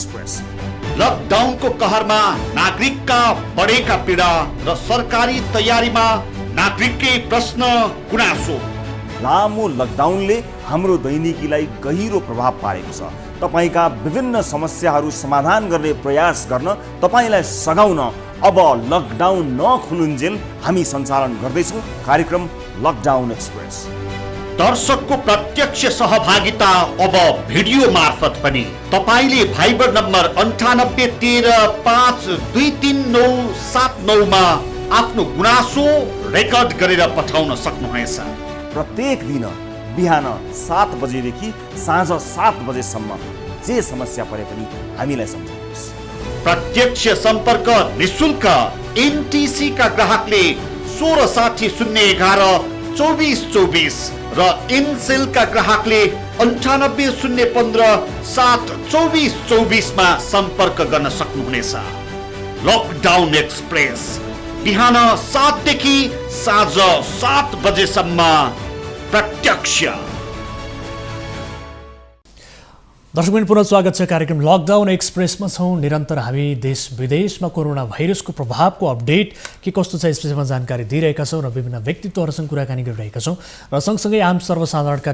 Express. लकडाउनको कहरमा नागरिकका बढेका पीडा र सरकारी तयारीमा नागरिककै प्रश्न गुनासो। लामो लकडाउनले हाम्रो दैनिकीलाई गहिरो प्रभाव पारेको छ। तपाईका विभिन्न समस्याहरू समाधान गर्ने प्रयास गर्न, तपाईलाई सघाउन अब लकडाउन नखुलुन्जेल हामी सञ्चालन गर्दैछौँ कार्यक्रम लकडाउन एक्सप्रेस। दर्शकको प्रत्यक्ष सहभागिता अब भिडियो मार्फत पनि। तपाईले भाइबर नम्बर 9813523979 मा आफ्नो गुनासो रेकर्ड गरेर पठाउन सक्नुहुनेछ। प्रत्येक दिन बिहान 7 बजेदेखि साँझ 7 बजेसम्म जे समस्या परे पनि हामीलाई सम्झाउनुहोस्। प्रत्यक्ष सम्पर्क निशुल्क। एनटिसी का ग्राहकले 1660 011 2424 र इनसेल का ग्राहकले 9801 7 2424 मा सम्पर्क गर्न सक्नुहुनेछ। लकडाउन एक्सप्रेस बिहान 7 देखि साँझ 7 बजेसम्म प्रत्यक्ष। दर्शकबिन पुनः स्वागत छ कार्यक्रम लकडाउन एक्सप्रेसमा छौँ। निरन्तर हामी देश विदेशमा कोरोना भाइरसको प्रभावको अपडेट के कस्तो छ यस विषयमा जानकारी दिइरहेका छौँ र विभिन्न व्यक्तित्वहरूसँग कुराकानी गरिरहेका छौँ र सँगसँगै आम सर्वसाधारणका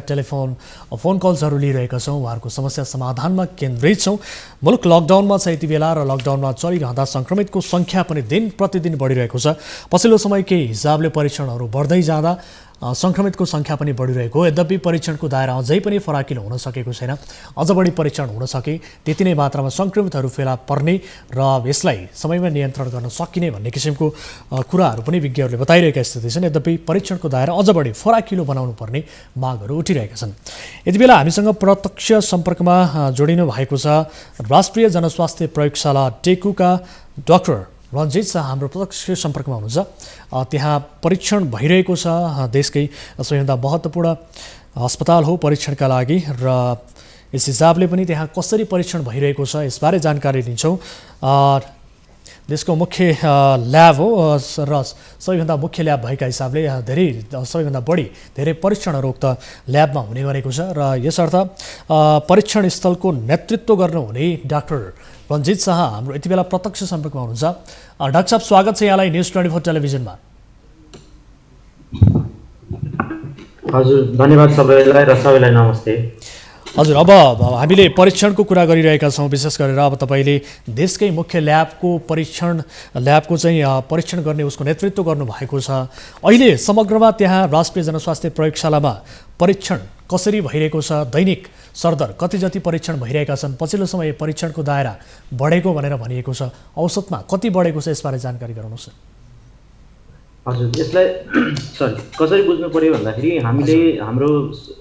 फोन कल्सहरू लिइरहेका छौँ। उहाँहरूको समस्या समाधानमा केन्द्रित छौँ। मुलुक लकडाउनमा छ यति बेला र लकडाउनमा चलिरहँदा सङ्क्रमितको सङ्ख्या पनि दिन प्रतिदिन बढिरहेको छ। पछिल्लो समय केही हिसाबले परीक्षणहरू बढ्दै जाँदा सङ्क्रमितको सङ्ख्या पनि बढिरहेको। यद्यपि परीक्षणको दायरा अझै पनि फराकिलो हुन सकेको छैन। अझ बढी परीक्षण हुन सके त्यति नै मात्रामा सङ्क्रमितहरू फेला पर्ने र यसलाई समयमा नियन्त्रण गर्न सकिने भन्ने किसिमको कुराहरू पनि विज्ञहरूले बताइरहेका स्थिति छन्। यद्यपि परीक्षणको दायरा अझ बढी फराकिलो बनाउनु पर्ने मागहरू उठिरहेका छन्। यति बेला हामीसँग प्रत्यक्ष सम्पर्कमा जोडिनु भएको छ राष्ट्रिय जनस्वास्थ्य प्रयोगशाला टेकुका डाक्टर रञ्जित शाह हाम्रो प्रत्यक्ष सम्पर्कमा हुनुहुन्छ। त्यहाँ परीक्षण भइरहेको छ। देशकै सबैभन्दा महत्त्वपूर्ण अस्पताल हो परीक्षणका लागि र यस हिसाबले पनि त्यहाँ कसरी परीक्षण भइरहेको छ यसबारे जानकारी लिन्छौँ। देशको मुख्य ल्याब हो र सबैभन्दा मुख्य ल्याब भएका हिसाबले सबैभन्दा बढी धेरै परीक्षणहरू उक्त ल्याबमा हुने गरेको छ र यसर्थ परीक्षण स्थलको नेतृत्व गर्नुहुने डाक्टर रञ्जित शाह हाम्रो यति बेला प्रत्यक्ष सम्पर्कमा हुनुहुन्छ। डाक्टर साहब स्वागत छ यहाँलाई न्युज 24 टेलिभिजनमा। हजुर धन्यवाद सबैलाई र सबैलाई नमस्ते। हजुर अब हामीले परीक्षणको कुरा गरिरहेका छौँ। विशेष गरेर अब तपाईँले देशकै मुख्य ल्याबको परीक्षण गर्ने उसको नेतृत्व गर्नुभएको छ। अहिले समग्रमा त्यहाँ राष्ट्रिय जनस्वास्थ्य प्रयोगशालामा परीक्षण कसरी भइरहेको छ? दैनिक सरदर कति जति परीक्षण भइरहेका छन्? पछिल्लो समय परीक्षणको दायरा बढेको भनेर भनिएको छ। औसतमा कति बढेको छ यसबारे जानकारी गराउनुहोस्। हजुर यसलाई कसरी बुझ्नु पर्यो भन्दाखेरि हामीले हाम्रो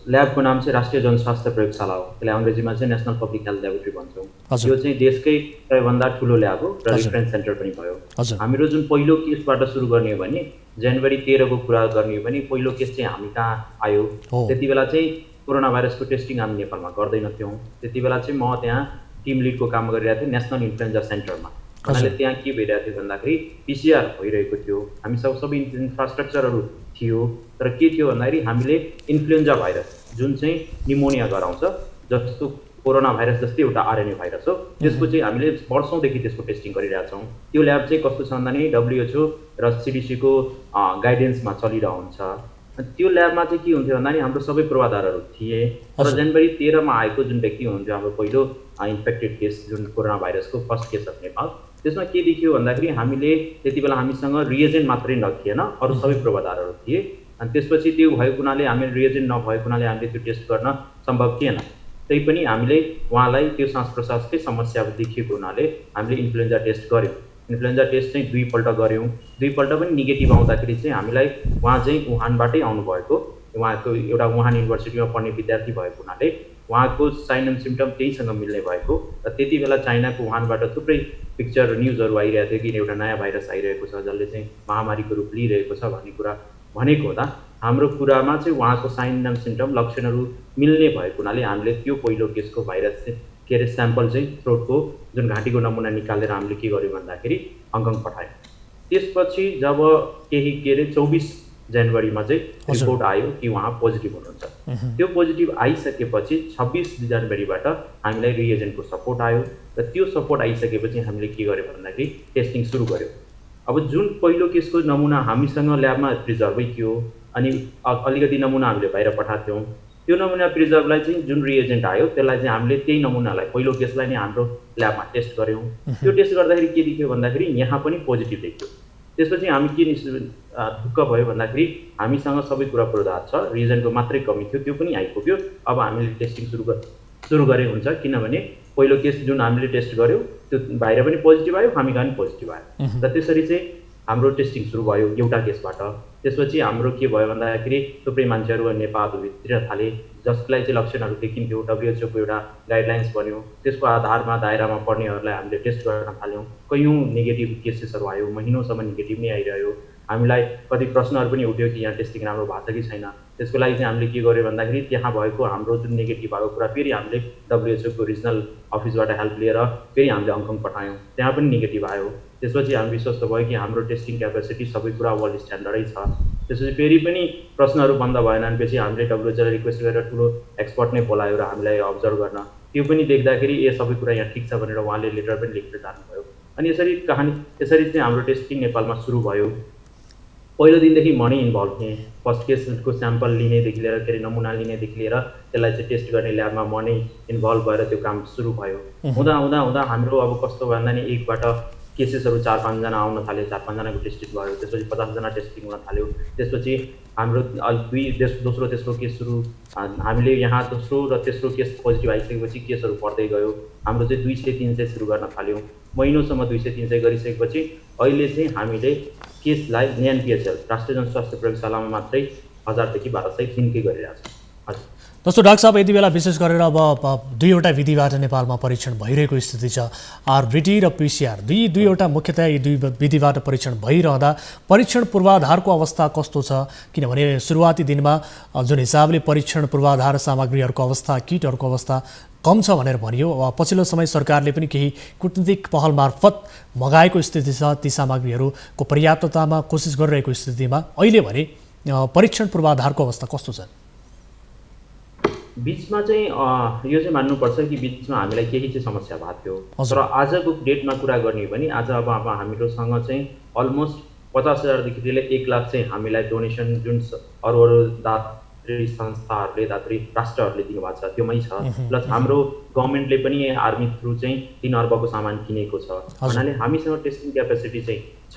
ल्याबको नाम चाहिँ राष्ट्रिय जनस्वास्थ्य प्रयोगशाला हो। त्यसलाई अङ्ग्रेजीमा चाहिँ नेसनल पब्लिक हेल्थ ल्याबोरेटरी भन्छौँ। यो चाहिँ देशकै सबैभन्दा ठुलो ल्याब हो र रिफरेन्स सेन्टर पनि भयो। हाम्रो जुन पहिलो केसबाट सुरु गर्ने हो भने जनवरी 13 को कुरा गर्ने हो भने पहिलो केस चाहिँ हामी कहाँ आयो। त्यति बेला चाहिँ कोरोना भाइरसको टेस्टिङ हामी नेपालमा गर्दैनथ्यौँ। त्यति बेला चाहिँ म त्यहाँ टिम लिडको काम गरिरहेको थिएँ नेसनल इन्फ्लुएन्जा सेन्टरमा। उनीहरूले त्यहाँ के भइरहेको थियो भन्दाखेरि पिसिआर भइरहेको थियो। हामी सबै इन्फ्रास्ट्रक्चरहरू थियो। तर के थियो भन्दाखेरि हामीले इन्फ्लुएन्जा भाइरस जुन चाहिँ निमोनिया गराउँछ जस्तो कोरोना भाइरस जस्तै एउटा आरएनए भाइरस हो त्यसको चाहिँ हामीले वर्षौँदेखि त्यसको टेस्टिङ गरिरहेका छौँ। त्यो ल्याब चाहिँ कस्तो छ भन्दाखेरि WHO र CDC को गाइडेन्समा चलिरहन्छ। त्यो ल्याबमा चाहिँ के हुन्थ्यो भन्दाखेरि हाम्रो सबै पूर्वाधारहरू थिए। र जनवरी 13 मा आएको जुन व्यक्ति हुनुहुन्थ्यो हाम्रो पहिलो इन्फेक्टेड केस जुन कोरोना भाइरसको फर्स्ट केस अफ नेपाल, त्यसमा के देखियो भन्दाखेरि हामीले त्यति बेला हामीसँग रिएजेन्ट मात्रै नथिएन, अरू सबै पूर्वाधारहरू थिए। अनि त्यसपछि त्यो भएको हुनाले हामीले रिएजेन्ट नभएको हुनाले हामीले त्यो टेस्ट गर्न सम्भव थिएन। त्यही पनि हामीले उहाँलाई त्यो सास प्रश्वासकै समस्या देखिएको हुनाले हामीले इन्फ्लुएन्जा टेस्ट गऱ्यौँ। इन्फ्लुएन्जा टेस्ट चाहिँ 2 पल्ट गऱ्यौँ। 2 पल्ट पनि नेगेटिभ आउँदाखेरि चाहिँ हामीलाई उहाँ चाहिँ वुहानबाटै आउनुभएको, उहाँको एउटा वुहान युनिभर्सिटीमा पढ्ने विद्यार्थी भएको हुनाले उहाँको साइन एन्ड सिम्टम त्यहीसँग मिल्ने भएको र त्यति बेला चाइनाको वुहानबाट थुप्रै पिक्चर न्युजहरू आइरहेको थियो कि एउटा नयाँ भाइरस आइरहेको छ जसले चाहिँ महामारीको रूप लिइरहेको छ भन्ने कुरा भनेको हुँदा हाम्रो कुरामा चाहिँ उहाँको साइन एन्ड सिम्टम लक्षणहरू मिल्ने भएको हुनाले हामीले त्यो पहिलो केसको भाइरस चाहिँ स्याम्पल चाहिँ थ्रोटको जुन घाँटीको नमुना निकालेर हामीले के गर्यौँ भन्दाखेरि हङकङ पठायौँ। त्यसपछि जब केही 24 जनवरीमा चाहिँ रिपोर्ट आयो कि उहाँ पोजिटिभ हुनुहुन्छ। त्यो पोजिटिभ आइसकेपछि 26 जनवरीबाट हामीलाई रिएजेन्टको सपोर्ट आयो र त्यो सपोर्ट आइसकेपछि हामीले के गर्यो भन्दाखेरि टेस्टिङ सुरु गर्यो। अब जुन पहिलो केसको नमुना हामीसँग ल्याबमा प्रिजर्भै थियो अनि अलिकति नमुना हामीले बाहिर पठाएको थियौँ, त्यो नमुना प्रिजर्भलाई चाहिँ जुन रिएजेन्ट आयो त्यसलाई चाहिँ हामीले त्यही नमुनालाई पहिलो केसलाई नै हाम्रो ल्याबमा टेस्ट गऱ्यौँ। त्यो टेस्ट गर्दाखेरि के देखियो भन्दाखेरि यहाँ पनि पोजिटिभ देखियो। त्यसपछि हामी के ढुक्क भयो भन्दाखेरि हामीसँग सबै कुरा पूर्वाधार छ, रिएजेन्टको मात्रै कमी थियो, त्यो पनि आइपुग्यो। अब हामीले टेस्टिङ सुरु गरे हुन्छ, किनभने पहिलो केस जुन हामीले टेस्ट गऱ्यौँ त्यो बाहिर पनि पोजिटिभ आयो, हामी पनि पोजिटिभ आयो र त्यसरी चाहिँ हाम्रो टेस्टिङ सुरु भयो एउटा केसबाट। त्यसपछि हाम्रो के भयो भन्दाखेरि थुप्रै मान्छेहरू नेपालहरू भित्रिन थाले, जसलाई चाहिँ लक्षणहरू देखिन्थ्यो। WHO को एउटा गाइडलाइन्स बन्यो, त्यसको आधारमा दायरामा पर्नेहरूलाई हामीले टेस्ट गर्न थाल्यौँ। कयौँ नेगेटिभ केसेसहरू आयो, महिनौसम्म नेगेटिभ नै आइरह्यो। हामीलाई कति प्रश्नहरू पनि उठ्यो कि यहाँ टेस्टिङ राम्रो भएको छ कि छैन। त्यसको लागि चाहिँ हामीले के गर्यो भन्दाखेरि त्यहाँ भएको हाम्रो जुन नेगेटिभ भएको कुरा फेरि हामीले WHO को रिजनल अफिसबाट हेल्प लिएर फेरि हामीले हङकङ पठायौँ, त्यहाँ पनि नेगेटिभ आयो। त्यसपछि हामी विश्वस्त भयो कि हाम्रो टेस्टिङ क्यापेसिटी सबै कुरा वर्ल्ड स्ट्यान्डर्डै छ। त्यसपछि फेरि पनि प्रश्नहरू बन्द भएन, पछि हामीले WHO रिक्वेस्ट गरेर ठुलो एक्सपर्ट नै बोलायो र हामीलाई अब्जर्भ गर्न। त्यो पनि देख्दाखेरि सबै कुरा यहाँ ठिक छ भनेर उहाँले लेटर पनि लेखेर जानुभयो। अनि यसरी चाहिँ हाम्रो टेस्टिङ नेपालमा सुरु भयो। पहिलो दिनदेखि म नै इन्भल्भ थिएँ। फर्स्ट केसको स्याम्पल लिनेदेखि लिएर के अरे नमुना लिनेदेखि लिएर त्यसलाई चाहिँ टेस्ट गर्ने ल्याबमा म नै इन्भल्भ भएर त्यो काम सुरु भयो। हुँदा हुँदा हुँदा हाम्रो अब कस्तो भन्दा नि एकबाट केसेसहरू 4-5 जना आउन थाल्यो, 4-5 जनाको टेस्टिङ भयो। त्यसपछि 50 जना टेस्टिङ हुन थाल्यो। त्यसपछि हाम्रो दोस्रो तेस्रो केस सुरु, हामीले यहाँ दोस्रो र तेस्रो केस पोजिटिभ आइसकेपछि केसहरू बढ्दै गयो। हाम्रो चाहिँ 200-300 सुरु गर्न थाल्यौँ। महिनौसम्म 200-300 गरिसकेपछि अहिले चाहिँ हामीले केसलाई NPHL राष्ट्रिय जनस्वास्थ्य प्रयोगशालामा मात्रै 1000 देखि 1200 दिनकै गरिरहेको छ। हजुर जस्तो डाक्टर साहब, यति बेला विशेष गरेर अब दुईवटा विधिबाट नेपालमा परीक्षण भइरहेको स्थिति छ। RBT र PCR दुईवटा मुख्यतया यी दुई विधिबाट परीक्षण भइरहँदा परीक्षण पूर्वाधारको अवस्था कस्तो छ? किनभने सुरुवाती दिनमा जुन हिसाबले परीक्षण पूर्वाधार सामग्रीहरूको अवस्था, किटहरूको अवस्था कम छ भनेर भनियो, पछिल्लो समय सरकारले पनि केही कूटनीतिक पहल मार्फत मगाएको स्थिति छ। ती सामग्रीहरूको पर्याप्ततामा कोसिस गरिरहेको स्थितिमा अहिले भने परीक्षण पूर्वाधारको अवस्था कस्तो छ? बिचमा चाहिँ यो चाहिँ मान्नुपर्छ कि बिचमा हामीलाई केही चाहिँ समस्या भएको थियो। तर आजको डेटमा कुरा गर्ने हो भने आज अब हामीसँग चाहिँ अलमोस्ट 50,000 देखि 1 लाख चाहिँ हामीलाई डोनेसन जुन अरू दात्री संस्थाहरूले, दात्री राष्ट्रहरूले दिनुभएको छ त्योमै छ। प्लस हाम्रो गभर्मेन्टले पनि आर्मी थ्रु चाहिँ 3 अर्बको सामान किनेको छ। भन्नाले हामीसँग टेस्टिङ क्यापेसिटी चाहिँ छ।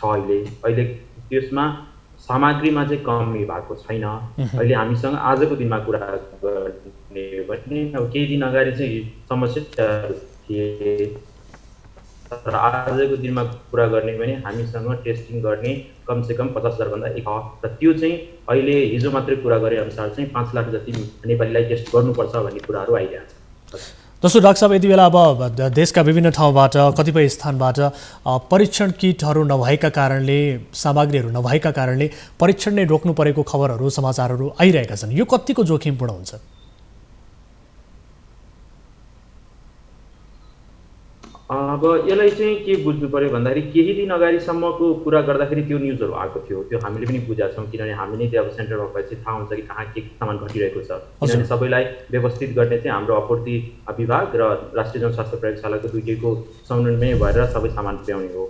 अहिले त्यसमा सामग्रीमा चाहिँ कमी भएको छैन। अहिले हामीसँग आजको दिनमा कुरा गर्ने भने अब केही दिन अगाडि चाहिँ समस्या थिए, तर आजको दिनमा कुरा गर्ने भने हामीसँग टेस्टिङ गर्ने कमसेकम 50,000 भन्दा एक र त्यो चाहिँ अहिले हिजो मात्रै कुरा गरे अनुसार चाहिँ 5 लाख जति नेपालीलाई टेस्ट गर्नुपर्छ भन्ने कुराहरू आइरहेको छ। जस्तो डाक्टर साहब, यति बेला अब देशका विभिन्न ठाउँबाट, कतिपय स्थानबाट परीक्षण किटहरू नभएका कारणले, सामग्रीहरू नभएका कारणले परीक्षण नै रोक्नु परेको खबरहरू, समाचारहरू आइरहेका छन्। यो कतिको जोखिमपूर्ण हुन्छ? अब यसलाई चाहिँ के बुझ्नु पर्यो भन्दाखेरि केही दिन अगाडिसम्मको कुरा गर्दाखेरि त्यो न्युजहरू आएको थियो, त्यो हामीले पनि बुझेका छौँ। किनभने हामी नै त्यो अब सेन्टरमा भएपछि थाहा हुन्छ कि कहाँ के सामान घटिरहेको छ। किनभने सबैलाई व्यवस्थित गर्ने चाहिँ हाम्रो आपूर्ति विभाग र राष्ट्रिय जनस्वास्थ्य प्रयोगशालाको दुईटैको समन्वय भएर सबै सामान पुर्याउने हो।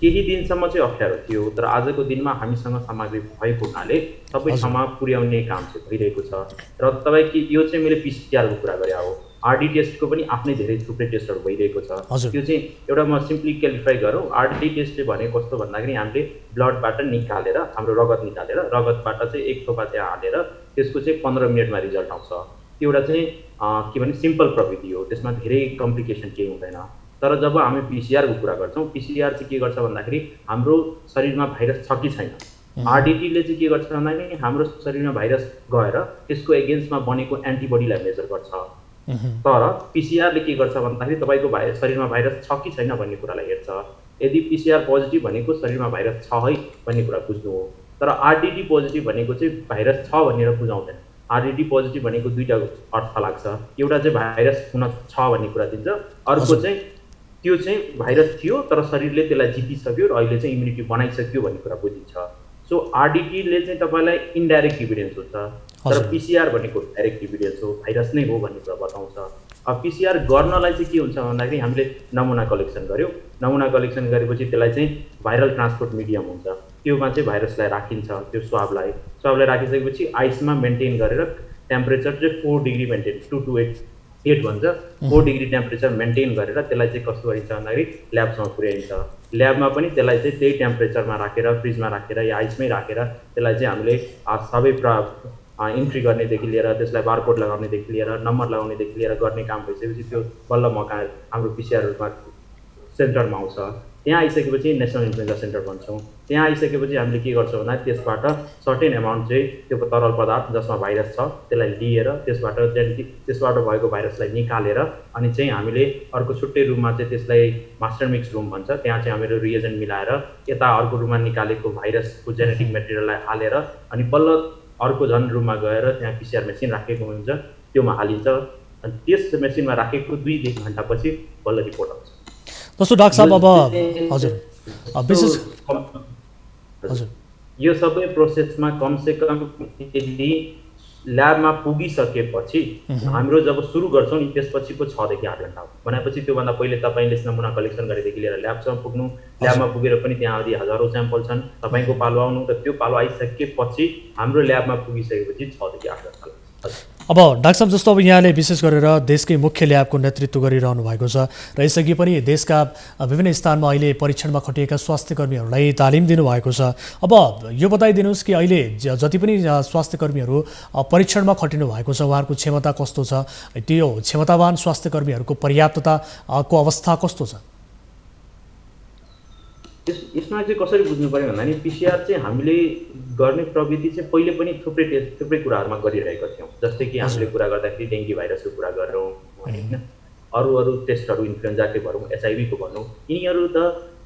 केही दिनसम्म चाहिँ अप्ठ्यारो थियो, तर आजको दिनमा हामीसँग सामग्री भएको हुनाले सबै ठाउँमा पुर्याउने काम चाहिँ भइरहेको छ। र तपाईँको यो चाहिँ मैले PCR को कुरा गरे हो। RD टेस्टको पनि आफ्नै धेरै थुप्रै टेस्टहरू भइरहेको छ। त्यो चाहिँ एउटा म सिम्पली क्यालिफाई गरौँ। RD टेस्टले भने कस्तो भन्दाखेरि हामीले ब्लडबाट निकालेर, हाम्रो रगत निकालेर, रगतबाट चाहिँ एक थोपा त्यहाँ हालेर त्यसको चाहिँ 15 मिनटमा रिजल्ट आउँछ। त्यो एउटा चाहिँ के भने सिम्पल प्रविधि हो, त्यसमा धेरै कम्प्लिकेसन केही हुँदैन। तर जब हामी PCR को कुरा गर्छौँ, PCR चाहिँ के गर्छ भन्दाखेरि हाम्रो शरीरमा भाइरस छ कि छैन। RDTले चाहिँ के गर्छ भन्दाखेरि हाम्रो शरीरमा भाइरस गएर त्यसको एगेन्स्टमा बनेको एन्टिबडीलाई मेजर गर्छ। तर PCRले के गर्छ भन्दाखेरि तपाईँको शरीरमा भाइरस छ कि छैन भन्ने कुरालाई हेर्छ। यदि PCR पोजिटिभ भनेको शरीरमा भाइरस छ है भन्ने कुरा बुझ्नु हो। तर RDT पोजिटिभ भनेको चाहिँ भाइरस छ भनेर बुझाउँदैन। RDT पोजिटिभ भनेको दुईवटा अर्थ लाग्छ। एउटा चाहिँ भाइरस हुन छ भन्ने कुरा दिन्छ, अर्को चाहिँ त्यो चाहिँ भाइरस थियो तर शरीरले त्यसलाई जितिसक्यो र अहिले चाहिँ इम्युनिटी बनाइसक्यो भन्ने कुरा बुझिन्छ। सो आरडिटीले चाहिँ तपाईँलाई इन्डाइरेक्ट इभिडेन्स हुन्छ, तर पिसिआर भनेको डाइरेक्ट इभिडेन्स हो, भाइरस नै हो भन्ने कुरा बताउँछ। अब पिसिआर गर्नलाई चाहिँ के हुन्छ भन्दाखेरि हामीले नमुना कलेक्सन गऱ्यौँ, नमुना कलेक्सन गरेपछि त्यसलाई चाहिँ भाइरल ट्रान्सपोर्ट मिडियम हुन्छ, त्योमा चाहिँ भाइरसलाई राखिन्छ। त्यो स्वाबलाई राखिसकेपछि आइसमा मेन्टेन गरेर टेम्परेचर चाहिँ 4 डिग्री मेन्टेन 2 to 8 भन्छ, 4 डिग्री टेम्परेचर मेन्टेन गरेर त्यसलाई चाहिँ कस्तो गरिन्छ भन्दाखेरि ल्याबसम्म पुर्याइन्छ। ल्याबमा पनि त्यसलाई चाहिँ त्यही टेम्परेचरमा राखेर फ्रिजमा राखेर या आइसमै राखेर त्यसलाई चाहिँ हामीले सबै इन्ट्री गर्नेदेखि लिएर त्यसलाई बारकोड लगाउनेदेखि लिएर नम्बर लगाउनेदेखि लिएर गर्ने काम भइसकेपछि त्यो बल्ल मका हाम्रो पिसिआरमा सेन्टरमा आउँछ। त्यहाँ आइसकेपछि नेसनल इन्फ्लुएन्जा सेन्टर भन्छौँ। त्यहाँ आइसकेपछि हामीले के गर्छौँ भन्दा त्यसबाट सर्टेन एमाउन्ट चाहिँ त्यो तरल पदार्थ जसमा भाइरस छ त्यसलाई लिएर त्यसबाट भएको भाइरसलाई निकालेर अनि चाहिँ हामीले अर्को छुट्टै रुममा चाहिँ त्यसलाई मास्टर मिक्स रुम भन्छ, त्यहाँ चाहिँ हामीले रिएजेन्ट मिलाएर यता अर्को रुममा निकालेको भाइरसको जेनेटिक मेटेरियललाई हालेर अनि बल्ल अर्को झन् रुममा गएर त्यहाँ पिसिआर मेसिन राखेको हुन्छ त्योमा हालिन्छ अनि त्यस मेसिनमा राखेको 2 घन्टापछि बल्ल रिपोर्ट आउँछ। जस्तो डाक्टर साहब अब हजुर विशेष हजुर यो सबै प्रोसेसमा कमसेकम यदि ल्याबमा पुगिसकेपछि हाम्रो जब सुरु गर्छौँ नि त्यसपछिको 6 देखि 8 घन्टा हो भनेपछि त्योभन्दा पहिले तपाईँले नमुना कलेक्सन गरेदेखि लिएर ल्याबसम्म पुग्नु, ल्याबमा पुगेर पनि त्यहाँ आदि हजारौँ स्याम्पल छन्, तपाईँको पालो आउनु र त्यो पालो आइसकेपछि हाम्रो ल्याबमा पुगिसकेपछि 6 देखि 8 घन्टा लाग्छ। अब डाक्टर साहब जस्तो अब यहाँले विशेष गरेर देशकै मुख्य ल्याबको नेतृत्व गरिरहनु भएको छ र यसअघि पनि देशका विभिन्न स्थानमा अहिले परीक्षणमा खटिएका स्वास्थ्य कर्मीहरूलाई तालिम दिनुभएको छ। अब यो बताइदिनुहोस् कि अहिले जति पनि स्वास्थ्य कर्मीहरू परीक्षणमा खटिनु भएको छ उहाँहरूको क्षमता कस्तो छ, त्यो क्षमतावान स्वास्थ्य कर्मीहरूको पर्याप्तताको अवस्था कस्तो छ? यसमा चाहिँ कसरी बुझ्नु पर्यो भन्दा नि पिसिआर चाहिँ हामीले गर्ने प्रविधि चाहिँ पहिले पनि थुप्रै कुराहरूमा गरिरहेका थियौँ। जस्तै कि हामीले कुरा गर्दाखेरि डेङ्गी भाइरसको कुरा गरौँ होइन, अरू टेस्टहरू इन्फ्लुएन्जाकै भनौँ, एचआइभीको भनौँ, यिनीहरू त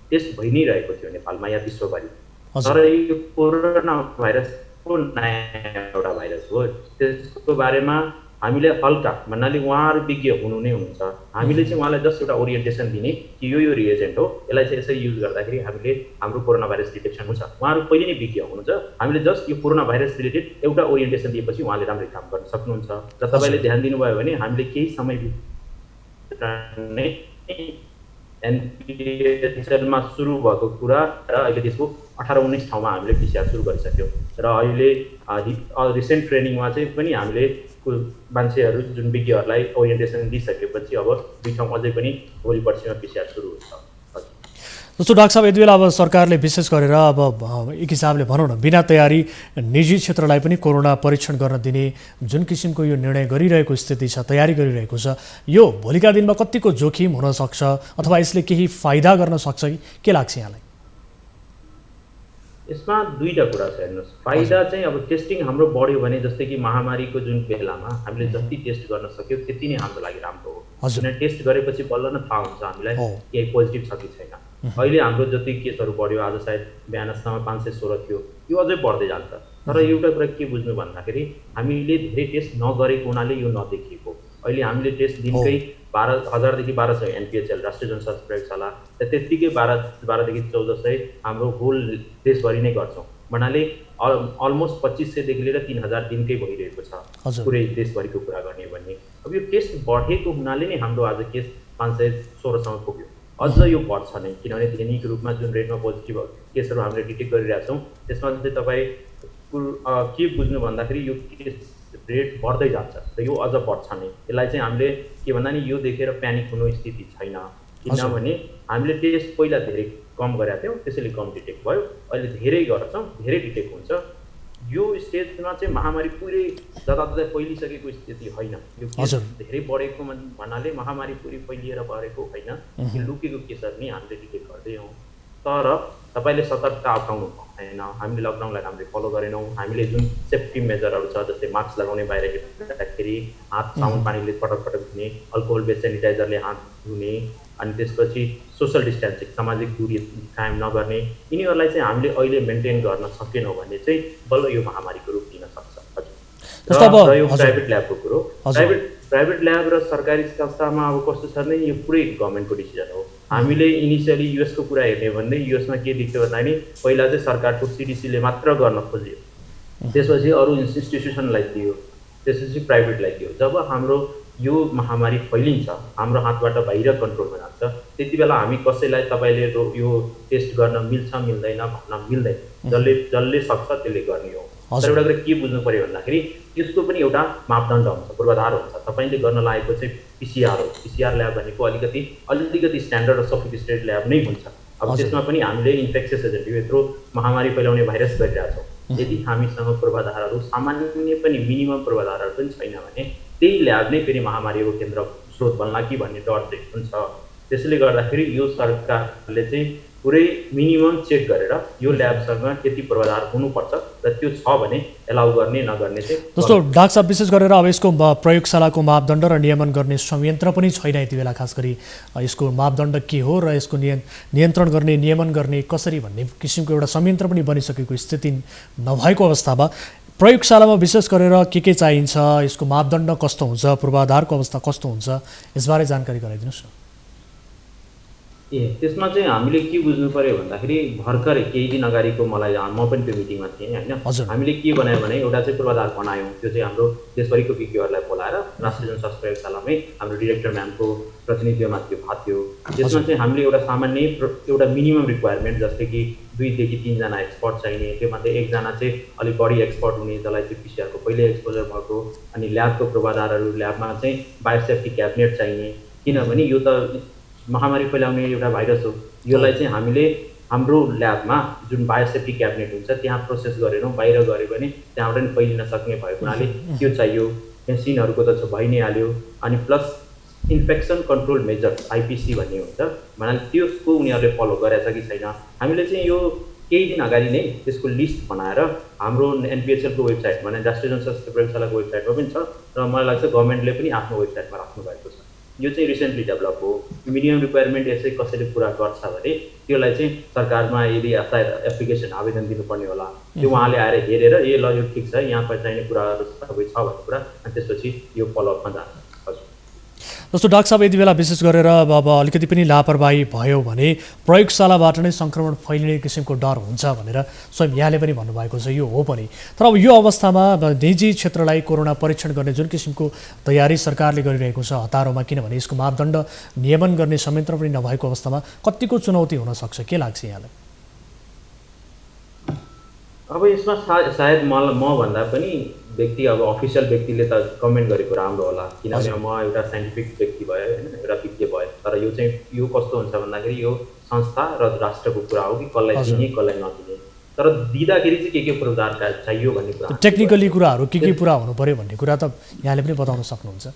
टेस्ट भइ नै रहेको थियो नेपालमा या विश्वभरि। तर यो कोरोना भाइरसको नयाँ एउटा भाइरस हो, त्यसको बारेमा हामीले हल्का भन्नाले उहाँहरू विज्ञ हुनु नै हुन्छ। हामीले चाहिँ उहाँलाई जस्ट एउटा ओरिएन्टेसन दिने कि यो रिएजेन्ट हो, यसलाई चाहिँ यसरी युज गर्दाखेरि हामीले हाम्रो कोरोना भाइरस डिटेक्सन हुन्छ। उहाँहरू पहिले नै विज्ञ हुनुहुन्छ, हामीले जस्ट यो कोरोना भाइरस रिलेटेड एउटा ओरिएन्टेसन दिएपछि उहाँले राम्रै काम गर्न सक्नुहुन्छ। र तपाईँले ध्यान दिनुभयो भने हामीले केही समय नै एनपिएचएलमा सुरु भएको कुरा र अहिले त्यसको 18-19 ठाउँमा हामीले पिसिआर सुरु गरिसक्यौँ र अहिले रिसेन्ट ट्रेनिङमा चाहिँ पनि हामीले मान्छेहरू जुन विज्ञहरूलाई ओरिएन्टेसन दिइसकेपछि अब 2 ठाउँ अझै पनि भोलि पर्सिमा पिसिआर सुरु हुन्छ। जस्तो डाक्टर साहब यति बेला अब सरकारले विशेष गरेर अब एक हिसाबले भनौँ न बिना तयारी निजी क्षेत्रलाई पनि कोरोना परीक्षण गर्न दिने जुन किसिमको यो निर्णय गरिरहेको स्थिति छ, तयारी गरिरहेको छ, यो भोलिका दिनमा कतिको जोखिम हुन सक्छ अथवा यसले केही फाइदा गर्न सक्छ कि के लाग्छ यहाँलाई? यसमा दुईटा कुरा छ हेर्नुहोस्। फाइदा चाहिँ अब टेस्टिङ हाम्रो बढ्यो भने जस्तै कि महामारीको जुन बेलामा हामीले जति टेस्ट गर्न सक्यौँ त्यति नै हाम्रो लागि राम्रो हो। किन टेस्ट गरेपछि बल्ल न थाहा हुन्छ हामीलाई केही पोजिटिभ छ कि छैन। अहिले हाम्रो जति केसहरू बढ्यो, आज सायद बिहानसम्म 516 थियो, यो अझै बढ्दै जान्छ। तर एउटा कुरा के बुझ्नु भन्दाखेरि हामीले धेरै टेस्ट नगरेको हुनाले यो नदेखिएको। अहिले हामीले टेस्ट दिनकै 12,000 देखि 1,200 एनपिएचएल राष्ट्रिय जनस्वास्थ्य प्रयोगशाला र त्यत्तिकै 12 देखि 1400 हाम्रो होल देशभरि नै गर्छौँ भन्नाले अलमोस्ट 2500 देखि लिएर 3000 दिनकै भइरहेको छ पुरै देशभरिको कुरा गर्ने भने। अब यो टेस्ट बढेको हुनाले नै हाम्रो आज केस 516 सम्म पुग्यो। अझ यो बढ्छ नै किनभने दैनिक रूपमा जुन रेटमा पोजिटिभ केसहरू हामीले डिटेक्ट गरिरहेका छौँ त्यसमा चाहिँ तपाईँ के बुझ्नु भन्दाखेरि यो केस रेट बढ्दै जान्छ र यो अझ बढ्छ नै। यसलाई चाहिँ हामीले के भन्दा नि यो देखेर प्यानिक हुनु स्थिति छैन, किनभने हामीले टेस्ट पहिला धेरै कम गरेका थियौँ त्यसैले कम डिटेक्ट भयो, अहिले धेरै गर्छौँ धेरै डिटेक्ट हुन्छ। यो स्टेजमा चाहिँ महामारी पुरै जताततै फैलिसकेको स्थिति होइन, यो केस धेरै बढेको भन्नाले महामारी पुरै फैलिएर बढेको होइन, लुकेको केसहरू नै हामीले डिटेक्ट गर्दै हौँ। तर तपाईँले सतर्कता अप्नाउनु भएन, हामीले लकडाउनलाई राम्ररी फलो गरेनौँ। हामीले जुन सेफ्टी मेजरहरू छ जस्तै मास्क लगाउने, बाहिर हिँड्दाखेरि हात साबुन पानीले पटक धुने, अल्कोहल बेस्ड सेनिटाइजरले हात धुने, अनि त्यसपछि सोसल डिस्टेन्सिङ सामाजिक दूरी कायम नगर्ने, यिनीहरूलाई चाहिँ हामीले अहिले मेन्टेन गर्न सकेनौँ भने चाहिँ बल्ल यो महामारीको रूप लिन सक्छ। हजुर यो प्राइभेट ल्याबको कुरो, प्राइभेट ल्याब र सरकारी संस्थामा अब कस्तो छ भने यो पुरै गभर्मेन्टको डिसिजन हो। हामीले इनिसियली युएसको कुरा हेर्ने भने युएसमा के देख्यो भन्दाखेरि पहिला चाहिँ सरकारको सिडिसीले मात्र गर्न खोज्यो, त्यसपछि अरू इन्स्टिट्युसनलाई दियो, त्यसपछि प्राइभेटलाई दियो। जब हाम्रो यो महामारी फैलिन्छ, हाम्रो हातबाट बाहिर कन्ट्रोलमा जान्छ, त्यति बेला हामी कसैलाई तपाईँले यो टेस्ट गर्न मिल्छ मिल्दैन भन्न मिल्दैन, जसले सक्छ त्यसले गर्ने हो। तर एउटा कुरा के बुझ्नु पर्यो भन्दाखेरि त्यसको पनि एउटा मापदण्ड हुन्छ, पूर्वाधार हुन्छ। तपाईँले गर्न लागेको चाहिँ पिसिआर हो। पिसिआर ल्याब भनेको अलिकति स्ट्यान्डर्ड र सोफिस्टिकेटेड ल्याब नै हुन्छ। अब त्यसमा पनि हामीले इन्फेक्सियस एजेन्ट यत्रो महामारी फैलाउने भाइरस गरिरहेछौँ, यदि हामीसँग पूर्वाधारहरू सामान्य पनि मिनिमम पूर्वाधारहरू पनि छैन भने त्यही ल्याब नै फेरि महामारीको केन्द्र स्रोत बन्ला कि भन्ने डर चाहिँ हुन्छ। त्यसैले गर्दाखेरि यो सरकारले चाहिँ पुरै मिनिमम चेक गरेर यो ल्याबसँग त्यति पूर्वाधार हुनुपर्छ र त्यो छ भने एलाउ गर्ने नगर्ने चाहिँ। जस्तो डाक्टर साहब, विशेष गरेर अब यसको प्रयोगशालाको मापदण्ड र नियमन गर्ने संयन्त्र पनि छैन यति बेला, खास गरी यसको मापदण्ड के हो र यसको नियन्त्रण गर्ने नियमन गर्ने कसरी भन्ने किसिमको एउटा संयन्त्र पनि बनिसकेको स्थिति नभएको अवस्थामा प्रयोगशालामा विशेष गरेर के चाहिन्छ, यसको मापदण्ड कस्तो हुन्छ, पूर्वाधारको अवस्था कस्तो हुन्छ, यसबारे जानकारी गराइदिनुहोस् न। त्यसमा चाहिँ हामीले के बुझ्नु पर्यो भन्दाखेरि भर्खरै केही दिन अगाडिको म पनि त्यो मिटिङमा थिएँ होइन। हामीले के बनायौँ भने एउटा चाहिँ पूर्वाधार बनायौँ, त्यो चाहिँ हाम्रो देशभरिको विज्ञहरूलाई बोलाएर राष्ट्रिय जनस्वास्थ्य प्रयोगशालामै हाम्रो डिरेक्टर म्यामको प्रतिनिधित्वमा त्यो भएको थियो। त्यसमा चाहिँ हामीले एउटा सामान्य एउटा मिनिमम रिक्वायरमेन्ट, जस्तै कि 2 देखि 3 जना एक्सपर्ट चाहिने, त्योमध्ये 1 जना चाहिँ अलिक बढी एक्सपर्ट हुने, जसलाई चाहिँ पिसिआरको पहिल्यै एक्सपोजर भएको, अनि ल्याबको पूर्वाधारहरू, ल्याबमा चाहिँ बायोसेफ्टी क्याबिनेट चाहिने, किनभने यो त महामारी फैलाउने एउटा भाइरस हो। यसलाई चाहिँ हामीले हाम्रो ल्याबमा जुन बायोसेफ्टी क्याबिनेट हुन्छ त्यहाँ प्रोसेस गरेनौँ, बाहिर गऱ्यो भने त्यहाँबाट पनि फैलिन सक्ने भएको हुनाले त्यो चाहियो। मेसिनहरूको त भइ नै हाल्यो, अनि प्लस इन्फेक्सन कन्ट्रोल मेजर्स आइपिसी भन्ने हुन्छ, भन्नाले त्यसको उनीहरूले फलो गरेछ कि छैन। हामीले चाहिँ यो केही दिन अगाडि नै त्यसको लिस्ट बनाएर हाम्रो एनपिएचएलको वेबसाइट, भने राष्ट्रिय जनस्वास्थ्य प्रयोगशालाको वेबसाइटमा पनि छ, र मलाई लाग्छ गभर्मेन्टले पनि आफ्नो वेबसाइटमा राख्नु भएको छ। यो चाहिँ रिसेन्टली डेभलप हो। मिनिमम रिक्वायरमेन्ट यसै कसैले पुरा गर्छ भने त्यसलाई चाहिँ सरकारमा यदि एप्लिकेसन आवेदन दिनुपर्ने होला, त्यो उहाँले आएर हेरेर ल यो ठिक छ, यहाँ चाहिने कुराहरू सबै छ भन्ने कुरा, अनि त्यसपछि यो फलोअपमा जान्छ। जस्तो डाक्टर साहब, यति बेला विशेष गरेर अब अलिकति पनि लापरवाही भयो भने प्रयोगशालाबाट नै सङ्क्रमण फैलिने किसिमको डर हुन्छ भनेर स्वयं यहाँले पनि भन्नुभएको छ, यो हो पनि। तर अब यो अवस्थामा निजी क्षेत्रलाई कोरोना परीक्षण गर्ने जुन किसिमको तयारी सरकारले गरिरहेको छ हतारोमा, किनभने यसको मापदण्ड नियमन गर्ने संयन्त्र पनि नभएको अवस्थामा कतिको चुनौती हुन सक्छ, के लाग्छ यहाँलाई? अब यसमा सायद म भन्दा पनि व्यक्ति, अब अफिसियल व्यक्तिले त कमेन्ट गरेको राम्रो होला, किनभने म एउटा साइन्टिफिक व्यक्ति भयो होइन, एउटा विज्ञ भयो। तर यो चाहिँ यो कस्तो हुन्छ भन्दाखेरि यो संस्था र राष्ट्रको कुरा हो कि कसलाई दिने कसलाई नदिने, तर दिँदाखेरि चाहिँ के पूर्वाधार चाहियो भन्ने कुरा, टेक्निकली कुराहरू के पुरा हुनु पर्यो भन्ने कुरा त यहाँले पनि बताउन सक्नुहुन्छ।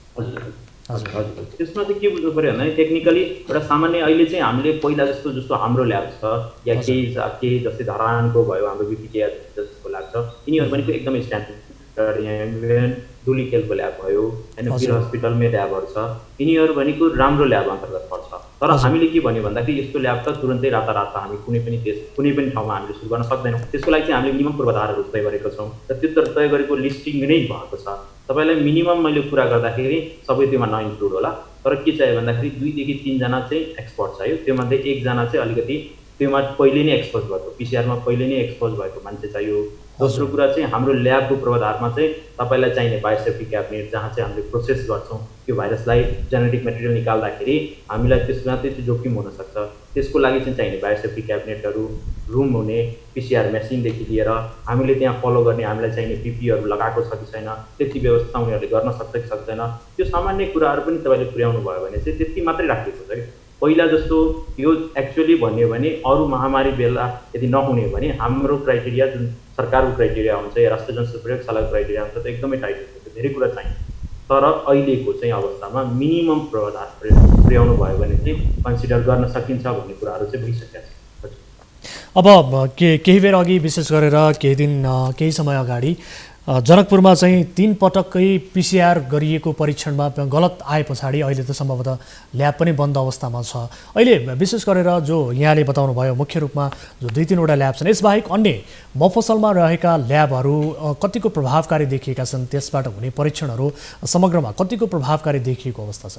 हजुर, त्यसमा चाहिँ के बुझ्नु पर्यो भन्दाखेरि टेक्निकली एउटा सामान्य अहिले चाहिँ हामीले पहिला जस्तो हाम्रो ल्याब छ या केही जस्तै धरानको भयो हाम्रो बिपिकेआर जस्तो ल्याब छ, यिनीहरू पनि एकदमै स्ट्यान्डर्ड, यहाँ दुलीखेलको ल्याब भयो होइन, वीर हस्पिटलमै ल्याबहरू छ, यिनीहरू भनेको राम्रो ल्याब अन्तर्गत पर्छ। तर हामीले के भन्यो भन्दाखेरि यस्तो ल्याब त तुरन्तै रातारात हामी कुनै पनि देश कुनै पनि ठाउँमा हामीले सुरु गर्न सक्दैनौँ। त्यसको लागि चाहिँ हामीले मिनिमम पूर्वाधारहरू तय गरेको छौँ र त्यो तय गरेको लिस्टिङ नै भएको छ। तपाईँलाई मिनिमम मैले कुरा गर्दाखेरि सबै त्योमा नइन्क्लुड होला, तर के चाहियो भन्दाखेरि 2 देखि 3 जना चाहिँ एक्सपर्ट चाहियो, त्योमध्ये 1 जना चाहिँ अलिकति त्योमा पहिले नै एक्सपोज भएको, पिसिआरमा पहिले नै एक्सपोज भएको मान्छे चाहियो। दोस्रो कुरा चाहिँ हाम्रो ल्याबको पूर्वाधारमा चाहिँ तपाईँलाई चाहिने बायोसेफ्टी क्याबिनेट, जहाँ चाहिँ हामीले प्रोसेस गर्छौँ त्यो भाइरसलाई जेनेटिक मेटेरियल निकाल्दाखेरि हामीलाई त्यसमा त्यति जोखिम हुनसक्छ, त्यसको लागि चाहिँ चाहिने बायोसेफ्टी क्याबिनेटहरू, रुम हुने, पिसिआर मेसिनदेखि लिएर हामीले त्यहाँ फलो गर्ने हामीलाई चाहिने पिपीहरू लगाएको छ कि छैन, त्यति व्यवस्था उनीहरूले गर्न सक्छ कि सक्दैन, त्यो सामान्य कुराहरू पनि तपाईँले पुर्याउनु भयो भने चाहिँ त्यति मात्रै राखिएको छ कि पहिला जस्तो यो एक्चुअली भन्यो भने अरू महामारी बेला यदि नहुने भने हाम्रो क्राइटेरिया जुन सरकारको क्राइटेरिया हुन्छ या राष्ट्रिय जनस्वास्थ्य प्रयोगशालाको क्राइटेरिया हुन्छ त एकदमै टाइट हुन्छ, धेरै कुरा चाहिन्छ। तर अहिलेको चाहिँ अवस्थामा मिनिमम पूर्वाधार पुर्याउनु भयो भने चाहिँ कन्सिडर गर्न सकिन्छ भन्ने कुराहरू चाहिँ भइसकेको छ। अब केही बेर अघि विशेष गरेर केही समय अगाडि जनकपुरमा चाहिँ 3 पटक्कै पिसिआर गरिएको परीक्षणमा गलत आए पछाडि अहिले त सम्भवतः ल्याब पनि बन्द अवस्थामा छ। अहिले विशेष गरेर जो यहाँले बताउनु भयो मुख्य रूपमा जो 2-3वटा ल्याब छन्, यसबाहेक अन्य मफसलमा रहेका ल्याबहरू कतिको प्रभावकारी देखिएका छन्, त्यसबाट हुने परीक्षणहरू समग्रमा कतिको प्रभावकारी देखिएको अवस्था छ?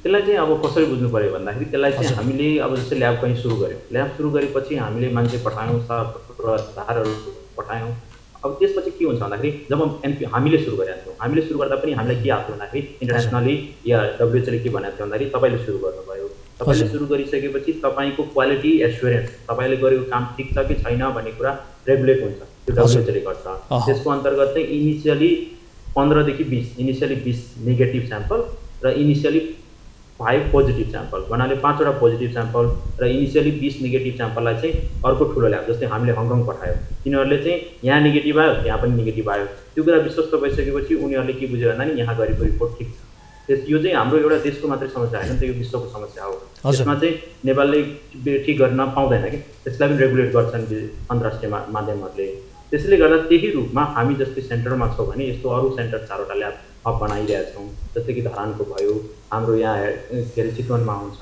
त्यसलाई चाहिँ अब कसरी बुझ्नु पर्यो भन्दाखेरि त्यसलाई चाहिँ हामीले अब जस्तै ल्याब कहीँ सुरु गऱ्यौँ, ल्याब सुरु गरेपछि हामीले मान्छे पठायौँ, साधारहरू पठायौँ। अब त्यसपछि के हुन्छ भन्दाखेरि जब हामीले सुरु गरेका थियौँ, हामीले सुरु गर्दा पनि हामीलाई के आएको भन्दाखेरि इन्टरनेसनली या WHO ले के भनेको थियो भन्दाखेरि तपाईँले सुरु गर्नुभयो, तपाईँले सुरु गरिसकेपछि तपाईँको क्वालिटी एस्युरेन्स, तपाईँले गरेको काम ठिक छ कि छैन भन्ने कुरा रेगुलेट हुन्छ, त्यो WHO ले गर्छ। त्यसको अन्तर्गत चाहिँ इनिसियली 15 देखि 20, इनिसियली 20 नेगेटिभ स्याम्पल र इनिसियली 5 पोजिटिभ स्याम्पल, भन्नाले 5 वटा पोजिटिभ स्याम्पल र इनिसियली 20 नेगेटिभ स्याम्पललाई चाहिँ अर्को ठुलो ल्याब जस्तै हामीले हङकङ पठायो, तिनीहरूले चाहिँ यहाँ नेगेटिभ आयो त्यहाँ पनि नेगेटिभ आयो। त्यो कुरा विश्वस्त भइसकेपछि उनीहरूले के बुझ्यो भन्दा नि यहाँ गरेको रिपोर्ट ठिक छ। यो चाहिँ हाम्रो एउटा देशको मात्रै समस्या होइन, त्यो विश्वको समस्या हो। त्यसमा चाहिँ नेपालले ठिक गर्न पाउँदैन कि, त्यसलाई पनि रेगुलेट गर्छन् अन्तर्राष्ट्रिय माध्यमहरूले। त्यसैले गर्दा त्यही रूपमा हामी जस्तै सेन्टरमा छौँ भने यस्तो अरू सेन्टर 4वटा ल्याब हब बनाइरहेछौँ, जस्तै कि धरानको भयो, हाम्रो यहाँ के अरे चितवनमा हुन्छ,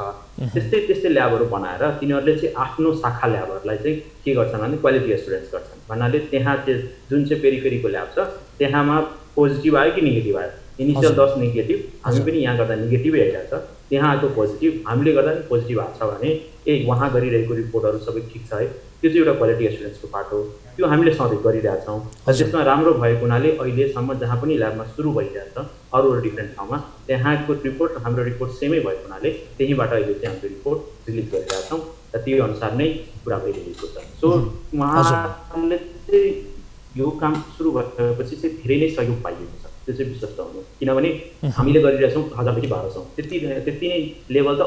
त्यस्तै ल्याबहरू बनाएर तिनीहरूले चाहिँ आफ्नो शाखा ल्याबहरूलाई चाहिँ के गर्छन् भने क्वालिटी एस्युरेन्स गर्छन्। भन्नाले त्यहाँ जुन चाहिँ पेरिफेरीको ल्याब छ त्यहाँमा पोजिटिभ आयो कि नेगेटिभ आयो, इनिसियल 10 नेगेटिभ, हामी पनि यहाँ गर्दा नेगेटिभै आइरहेको छ, त्यहाँ आएको पोजिटिभ, हामीले गर्दा पनि पोजिटिभ आएको छ भने उहाँ गरिरहेको रिपोर्टहरू सबै ठिक छ है, त्यो चाहिँ एउटा क्वालिटी एस्युरेन्सको पार्ट हो। त्यो हामीले सधैँ गरिरहेछौँ। त्यसमा राम्रो भएको हुनाले अहिलेसम्म जहाँ पनि ल्याबमा सुरु भइरहेछ अरू डिफ्रेन्ट ठाउँमा त्यहाँको रिपोर्ट र हाम्रो रिपोर्ट सेमै भएको हुनाले त्यहीँबाट अहिले चाहिँ हाम्रो रिपोर्ट रिलिज गरिरहेछौँ र त्यो अनुसार नै कुरा भइरहेको छ। सो उहाँले चाहिँ यो काम सुरु भएपछि चाहिँ धेरै नै सहयोग पाइएको छ, त्यो चाहिँ विश्वस्त हुनु। किनभने हामीले गरिरहेछौँ 1000देखि 1200, त्यति नै लेभल त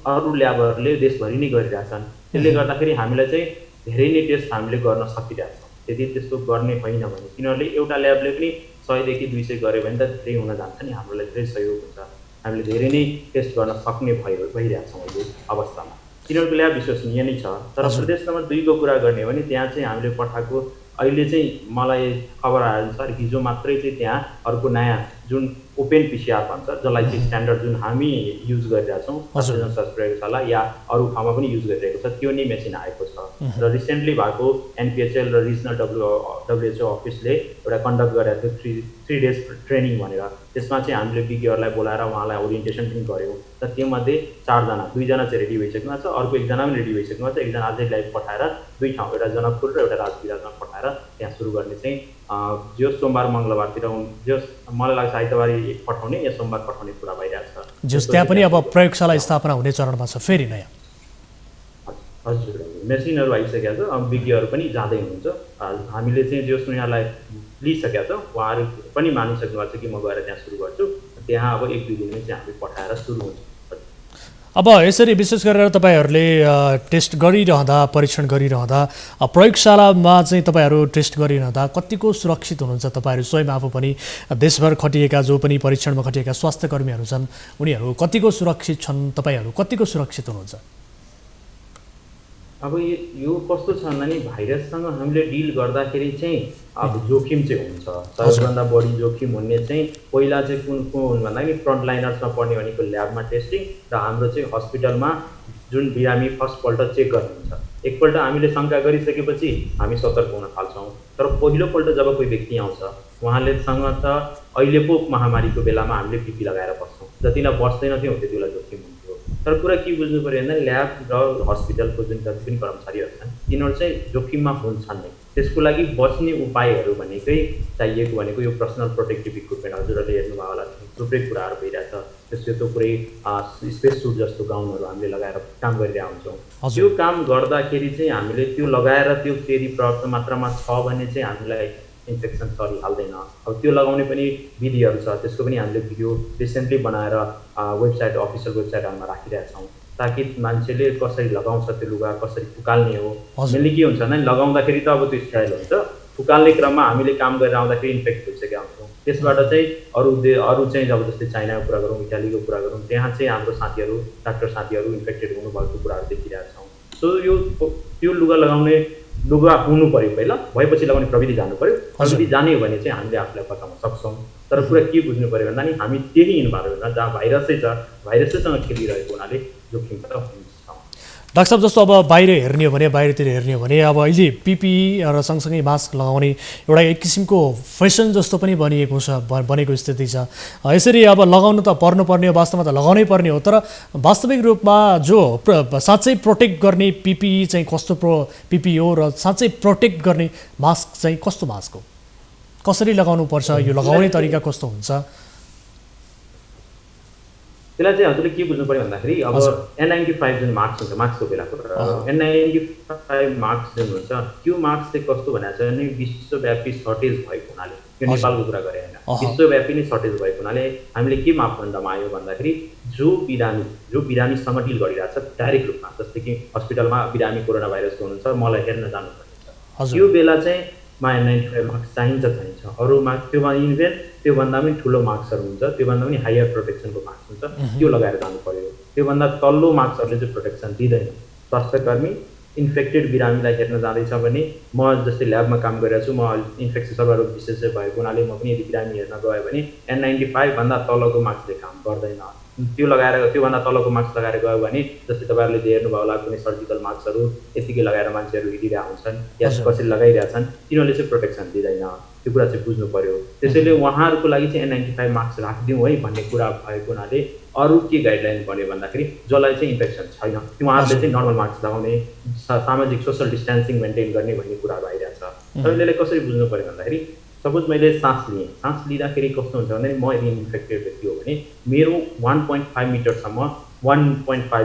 अरू ल्याबहरूले देशभरि नै गरिरहेछन्। त्यसले गर्दाखेरि हामीलाई चाहिँ धेरै नै टेस्ट हामीले गर्न सकिरहेको छौँ। यदि त्यस्तो गर्ने होइन भने तिनीहरूले एउटा ल्याबले पनि 100 देखि 200 गऱ्यो भने त धेरै हुन जान्छ नि, हामीलाई धेरै सहयोग हुन्छ, हामीले धेरै नै टेस्ट गर्न सक्ने भइरहेको छौँ अहिले अवस्थामा। तिनीहरूको ल्याब विश्वसनीय नै छ। तर प्रदेश नम्बर 2 को कुरा गर्ने हो भने त्यहाँ चाहिँ हामीले पठाएको अहिले चाहिँ मलाई खबर आएअनुसार हिजो मात्रै चाहिँ त्यहाँ अर्को नयाँ जुन ओपन पिसिआर भन्छ, जसलाई चाहिँ स्ट्यान्डर्ड जुन हामी युज गरिरहेछौँ स्वास्थ्य प्रयोगशाला या अरू ठाउँमा पनि युज गरिरहेको छ, त्यो नै मेसिन आएको छ। र रिसेन्टली भएको NPHL र रिजनल WHO अफिसले एउटा कन्डक्ट गरेको थियो 3 डेज ट्रेनिङ भनेर, त्यसमा चाहिँ हामीले विज्ञहरूलाई बोलाएर उहाँलाई ओरिएन्टेसन पनि गऱ्यौँ। र त्योमध्ये 4 जना, 2 जना चाहिँ रेडी भइसक्नु भएको छ, अर्को 1 जना पनि रेडी भइसक्नु भएको छ, 1 जना अझै लाइभ पठाएर 2 ठाउँ, एउटा जनकपुर र एउटा राजविराजमा पठाएर त्यहाँ सुरु गर्ने चाहिँ जो सोमबार मङ्गलबारतिर जो मलाई लाग्छ आइतबार पठाउने या सोमबार पठाउने कुरा भइरहेको छ। जस त्यहाँ पनि अब प्रयोगशाला स्थापना हुने चरणमा छ फेरि नयाँ। हजुर, मेसिनहरू आइसकेको छ, अब विज्ञहरू पनि जाँदै हुनुहुन्छ। हामीले चाहिँ जो यहाँलाई लिइसकेका छौँ उहाँहरू पनि मानिसक्नु भएको छ कि म गएर त्यहाँ सुरु गर्छु, त्यहाँ अब 1-2 दिनमै चाहिँ हामी पठाएर सुरु हुन्छ। अब यसरी विशेष गरेर तपाईँहरूले टेस्ट गरिरहँदा, परीक्षण गरिरहँदा, प्रयोगशालामा चाहिँ तपाईँहरू टेस्ट गरिरहँदा कतिको सुरक्षित हुनुहुन्छ तपाईँहरू स्वयं आफू पनि? देशभर खटिएका जो पनि परीक्षणमा खटिएका स्वास्थ्य कर्मीहरू छन् उनीहरू कतिको सुरक्षित छन्, तपाईँहरू कतिको सुरक्षित हुनुहुन्छ? अब यो कस्तो छ भन्दा नि भाइरससँग हामीले डिल गर्दाखेरि चाहिँ अब जोखिम चाहिँ हुन्छ। सबैभन्दा बढी जोखिम हुने चाहिँ पहिला चाहिँ कुन हुन् भन्दा नि फ्रन्ट लाइनर्समा पर्ने भनेको ल्याबमा टेस्टिङ र हाम्रो चाहिँ हस्पिटलमा जुन बिरामी फर्स्टपल्ट चेक गर्नुहुन्छ। एकपल्ट हामीले शङ्का गरिसकेपछि हामी सतर्क हुन थाल्छौँ। तर पहिलोपल्ट जब कोही व्यक्ति आउँछ उहाँलेसँग त अहिले पो महामारीको बेलामा हामीले पिपी लगाएर बस्छौँ, जतिलाई बस्दैनथ्यौँ त्यति बेला जोखिम हुन्थ्यो। तर कुरा के बुझ्नु पऱ्यो भन्दा ल्याब र हस्पिटलको जुन जति पनि कर्मचारीहरू छन् तिनीहरू चाहिँ जोखिममा हुन्छन् नै। त्यसको लागि बच्ने उपायहरू भनेकै चाहिएको भनेको यो पर्सनल प्रोटेक्टिभ इक्विपमेन्ट, हजुरहरूले हेर्नुभयो होला थुप्रै कुराहरू भइरहेछ। त्यो पुरै स्पेस सुट जस्तो गाउनहरू हामीले लगाएर काम गरिरहेका हुन्छौँ। त्यो काम गर्दाखेरि चाहिँ हामीले त्यो लगाएर त्यो फेरि पर्याप्त मात्रामा छ भने चाहिँ हामीलाई इन्फेक्सन सरिहाल्दैन। अब त्यो लगाउने पनि विधिहरू छ, त्यसको पनि हामीले भिडियो रिसेन्टली बनाएर वेबसाइट अफिसियल वेबसाइटहरूमा राखिरहेछौँ ताकि मान्छेले कसरी लगाउँछ त्यो लुगा, कसरी फुकाल्ने हो। मेनली के हुन्छ भने लगाउँदाखेरि त अब त्यो स्टाइल हुन्छ, फुकाल्ने क्रममा हामीले काम गरेर आउँदाखेरि इन्फेक्ट भइसकेका हुन्छौँ। त्यसबाट चाहिँ अरू चाहिँ जब जस्तै चाइनाको कुरा गरौँ, इटालीको कुरा गरौँ, त्यहाँ चाहिँ हाम्रो साथीहरू डाक्टर साथीहरू इन्फेक्टेड हुनुभएको कुराहरू देखिरहेछौँ। सो त्यो लुगा लगाउने लुगा हुनु पऱ्यो, पहिला भएपछि लगाउने प्रविधि जानु पऱ्यो। प्रविधि जाने हो भने चाहिँ हामीले आफूलाई बचाउन सक्छौँ। तर कुरा के बुझ्नु पऱ्यो भन्दा नि हामी त्यही इन्भाइरोमेन्टमा जहाँ भाइरसै छ, भाइरसैसँग खेलिरहेको हुनाले जोखिम त हुन्छ। डाक्टर साहब जस्तो अब बाहिर हेर्ने हो भने बाहिरतिर हेर्ने हो भने अब अहिले पिपिई र सँगसँगै मास्क लगाउने एउटा एक किसिमको फेसन जस्तो पनि बनेको स्थिति छ। यसरी अब लगाउनु त पर्नुपर्ने हो, वास्तवमा त लगाउनै पर्ने हो, तर वास्तविक रूपमा जो साँच्चै प्रोटेक्ट गर्ने पिपिई चाहिँ कस्तो पिपिई हो र साँच्चै प्रोटेक्ट गर्ने मास्क चाहिँ कस्तो मास्क हो, कसरी लगाउनु पर्छ, यो लगाउने तरिका कस्तो हुन्छ? त्यसलाई चाहिँ हजुरले के बुझ्नु पर्यो भन्दाखेरि अब N95 जुन मास्क हुन्छ, मास्कको बेलाको N95 मास्क जुन हुन्छ त्यो मास्क चाहिँ कस्तो भनेको छ भने विश्वव्यापी सर्टेज भएको हुनाले, यो नेपालको कुरा गरे होइन, विश्वव्यापी नै सर्टेज भएको हुनाले हामीले के मापदण्डमा आयो भन्दाखेरि जो बिरामीसँग डिल गरिरहेको छ डाइरेक्ट रूपमा, जस्तै कि हस्पिटलमा बिरामी कोरोना भाइरसको हुनुहुन्छ, मलाई हेर्न जानुपर्ने छ, त्यो बेला चाहिँ N95 मास्क चाहिन्छ। अरूमा त्योभन्दा पनि ठुलो मास्कहरू हुन्छ, त्योभन्दा पनि हायर प्रोटेक्सनको मास्क हुन्छ, त्यो लगाएर जानु पर्यो। त्योभन्दा तल्लो मास्कहरूले चाहिँ प्रोटेक्सन दिँदैन। स्वास्थ्यकर्मी इन्फेक्टेड बिरामीलाई हेर्न जाँदैछ भने, म जस्तै ल्याबमा काम गरिरहेको छु, म इन्फेक्सन सर्वरोग विशेषज्ञ भएको हुनाले म पनि यदि बिरामी हेर्न गएँ भने N95 भन्दा तलको मास्कले काम गर्दैन। त्यो लगाएर त्योभन्दा तलको मास्क लगाएर गयो भने जस्तै तपाईँहरूले हेर्नुभयो होला कुनै सर्जिकल मास्कहरू यतिकै लगाएर मान्छेहरू हिँडिरहेका हुन्छन् या कसैले लगाइरहेछन्, तिनीहरूले चाहिँ प्रोटेक्सन दिँदैन। त्यो कुरा चाहिँ बुझ्नु पर्यो। त्यसैले उहाँहरूको लागि चाहिँ N95 मास्क राखिदिउँ है भन्ने कुरा भएको हुनाले अरू के गाइडलाइन बन्यो भन्दाखेरि जसलाई चाहिँ इन्फेक्सन छैन उहाँहरूले चाहिँ नर्मल मास्क लगाउने, सामाजिक सोसल डिस्टेन्सिङ मेन्टेन गर्ने भन्ने कुराहरू आइरहेछ। तपाईँले कसरी बुझ्नु पर्यो भन्दाखेरि सपोज मैले सास लिँदाखेरि कस्तो हुन्छ भने म यदि इन्फेक्टेड व्यक्ति हो भने मेरो 1.5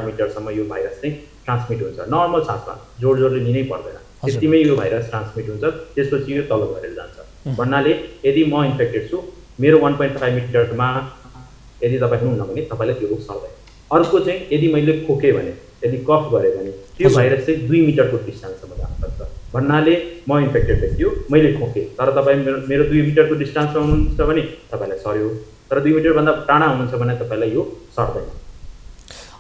मिटरसम्म यो भाइरस चाहिँ ट्रान्समिट हुन्छ। नर्मल सासमा जोडले लिनै पर्दैन, त्यतिमै यो भाइरस ट्रान्समिट हुन्छ, त्यसपछि यो तल भएर जान्छ भन्नाले यदि म इन्फेक्टेड छु मेरो 1.5 मिटरमा यदि तपाईँ हुनुहुन्न भने तपाईँलाई त्यो रोग सर्दैन। अर्को चाहिँ यदि मैले खोकेँ भने, यदि कफ गरेँ भने त्यो भाइरस चाहिँ 2 मिटरको डिस्टेन्ससम्म जान सक्छ भन्नाले म इन्फेक्टेड व्यक्ति हो, मैले खोकेँ तर तपाईँ मेरो 2 मिटरको डिस्टेन्समा हुनुहुन्छ भने तपाईँलाई सर्यो, तर 2 मिटरभन्दा टाढा हुनुहुन्छ भने तपाईँलाई यो सर्दैन।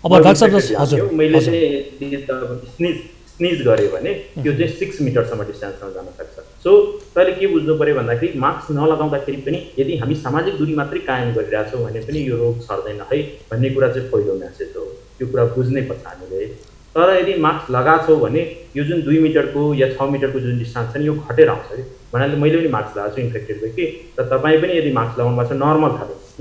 अब डाक्टर साहब हजुर मैले चाहिँ स्निज गरेँ भने त्यो चाहिँ 6 मिटरसम्म डिस्टेन्समा जान सक्छ। सो तैँले के बुझ्नु पर्यो भन्दाखेरि मास्क नलगाउँदाखेरि पनि यदि हामी सामाजिक दूरी मात्रै कायम गरिरहेछौँ भने पनि यो रोग सर्दैन है भन्ने कुरा चाहिँ पहिलो म्यासेज हो। त्यो कुरा बुझ्नै पर्छ हामीले। तर यदि मास्क लगाएको छौँ भने यो जुन 2 मिटरको या 6 मिटरको जुन डिस्टेन्स छ नि यो घटेर आउँछ कि भन्नाले मैले पनि मास्क लगाएको छु इन्फेक्टेड व्यक्ति, र तपाईँ पनि यदि मास्क लगाउनु भएको छ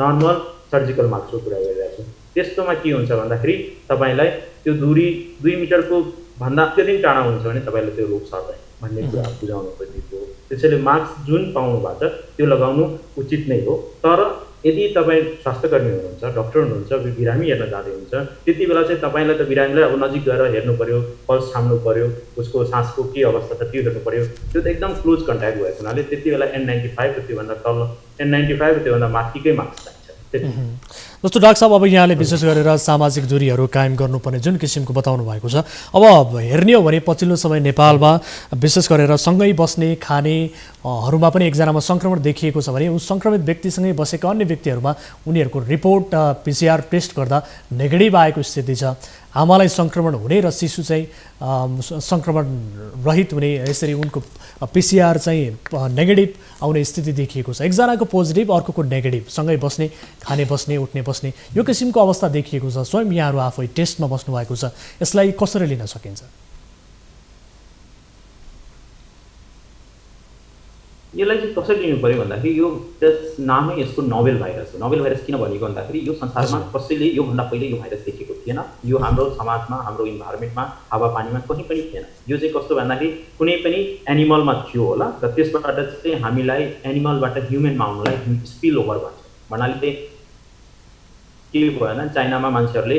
नर्मल सर्जिकल मास्कको कुरा गरिरहेको छु, त्यस्तोमा के हुन्छ भन्दाखेरि तपाईँलाई त्यो दूरी 2 मिटरको भन्दा अत्यधिक टाढा हुन्छ भने तपाईँलाई त्यो रोग सर्दैन भन्ने कुरा बुझाउनु खोजेको हो। त्यसैले मास्क जुन पाउनु भएको छ त्यो लगाउनु उचित नै हो। तर यदि तपाईँ स्वास्थ्यकर्मी हुनुहुन्छ, डक्टर हुनुहुन्छ, बिरामी हेर्न जाँदै हुन्छ, त्यति बेला चाहिँ तपाईँलाई त बिरामीलाई अब नजिक गएर हेर्नु पर्यो, पल्स छाम्नु पर्यो, उसको सासको के अवस्था छ त्यो हेर्नु पर्यो। त्यो त एकदम क्लोज कन्ट्याक्ट भएको हुनाले त्यति बेला N95 र त्योभन्दा तल N95 र त्योभन्दा माथिकै मास्क चाहिन्छ। जस्तो डाक्टर साहब अब यहाँले विशेष गरेर सामाजिक दूरीहरू कायम गर्नुपर्ने जुन किसिमको बताउनु भएको छ, अब हेर्ने हो भने पछिल्लो समय नेपालमा विशेष गरेर सँगै बस्ने खानेहरूमा पनि एकजनामा सङ्क्रमण देखिएको छ भने उस सङ्क्रमित व्यक्तिसँगै बसेका अन्य व्यक्तिहरूमा उनीहरूको रिपोर्ट PCR टेस्ट गर्दा नेगेटिभ आएको स्थिति छ। आमालाई सङ्क्रमण हुने र शिशु चाहिँ सङ्क्रमण रहित हुने, यसरी उनको PCR चाहिँ नेगेटिभ आउने स्थिति देखिएको छ। एकजनाको पोजिटिभ अर्कोको नेगेटिभ, सँगै बस्ने, खाने बस्ने, उठ्ने बस्ने, यो किसिमको अवस्था देखिएको छ। स्वयं यहाँहरू आफै टेस्टमा बस्नुभएको छ, यसलाई कसरी लिन सकिन्छ? यसलाई चाहिँ कसरी लिनु पर्यो भन्दाखेरि यो नामै यसको नोभेल भाइरस हो। नोभेल भाइरस किन भनेको भन्दाखेरि यो संसारमा कसैले योभन्दा पहिले यो भाइरस देखेको थिएन। यो हाम्रो समाजमा, हाम्रो इन्भाइरोमेन्टमा, हावापानीमा कहीँ पनि थिएन। यो चाहिँ कस्तो भन्दाखेरि कुनै पनि एनिमलमा थियो होला र त्यसबाट चाहिँ हामीलाई एनिमलबाट ह्युमनमा आउनुलाई स्पिल ओभर भन्छ। भन्नाले के भयो भने चाइनामा मान्छेहरूले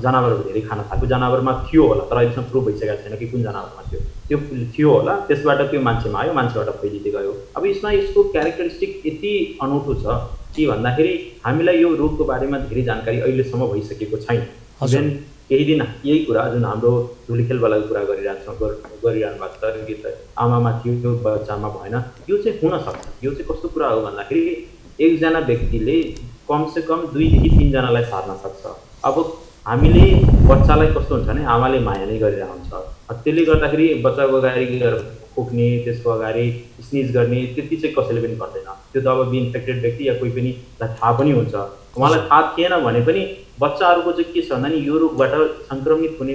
जनावरहरू धेरै खान थाल्यो, जनावरमा थियो होला तर अहिलेसम्म प्रुभ भइसकेको छैन कि कुन जनावरमा थियो, त्यो थियो होला, त्यसबाट त्यो मान्छेमा आयो, मान्छेबाट फैलिँदै गयो। अब यसमा यसको क्यारेक्टरिस्टिक यति अनौठो छ के भन्दाखेरि हामीलाई यो रोगको बारेमा धेरै जानकारी अहिलेसम्म भइसकेको छैन। इभन केही दिन यही कुरा जुन हाम्रो धुलीखेलवालाको कुरा गरिरहनु भएको छ कि आमामा थियो त्यो बच्चामा भएन, यो चाहिँ हुनसक्छ। यो चाहिँ कस्तो कुरा हो भन्दाखेरि एकजना व्यक्तिले कमसेकम 2 देखि 3 जनालाई सार्न सक्छ। अब हामीले बच्चालाई कस्तो हुन्छ भने आमाले माया नै गरिरहेको हुन्छ, त्यसले गर्दाखेरि बच्चाको अगाडि खोक्ने, त्यसको अगाडि स्निज गर्ने त्यति चाहिँ कसैले पनि गर्दैन। त्यो त अब इन्फेक्टेड व्यक्ति या कोही पनि थाहा पनि हुन्छ, उहाँलाई थाहा थिएन भने पनि बच्चाहरूको चाहिँ के छ भन्दा नि यो रोगबाट सङ्क्रमित हुने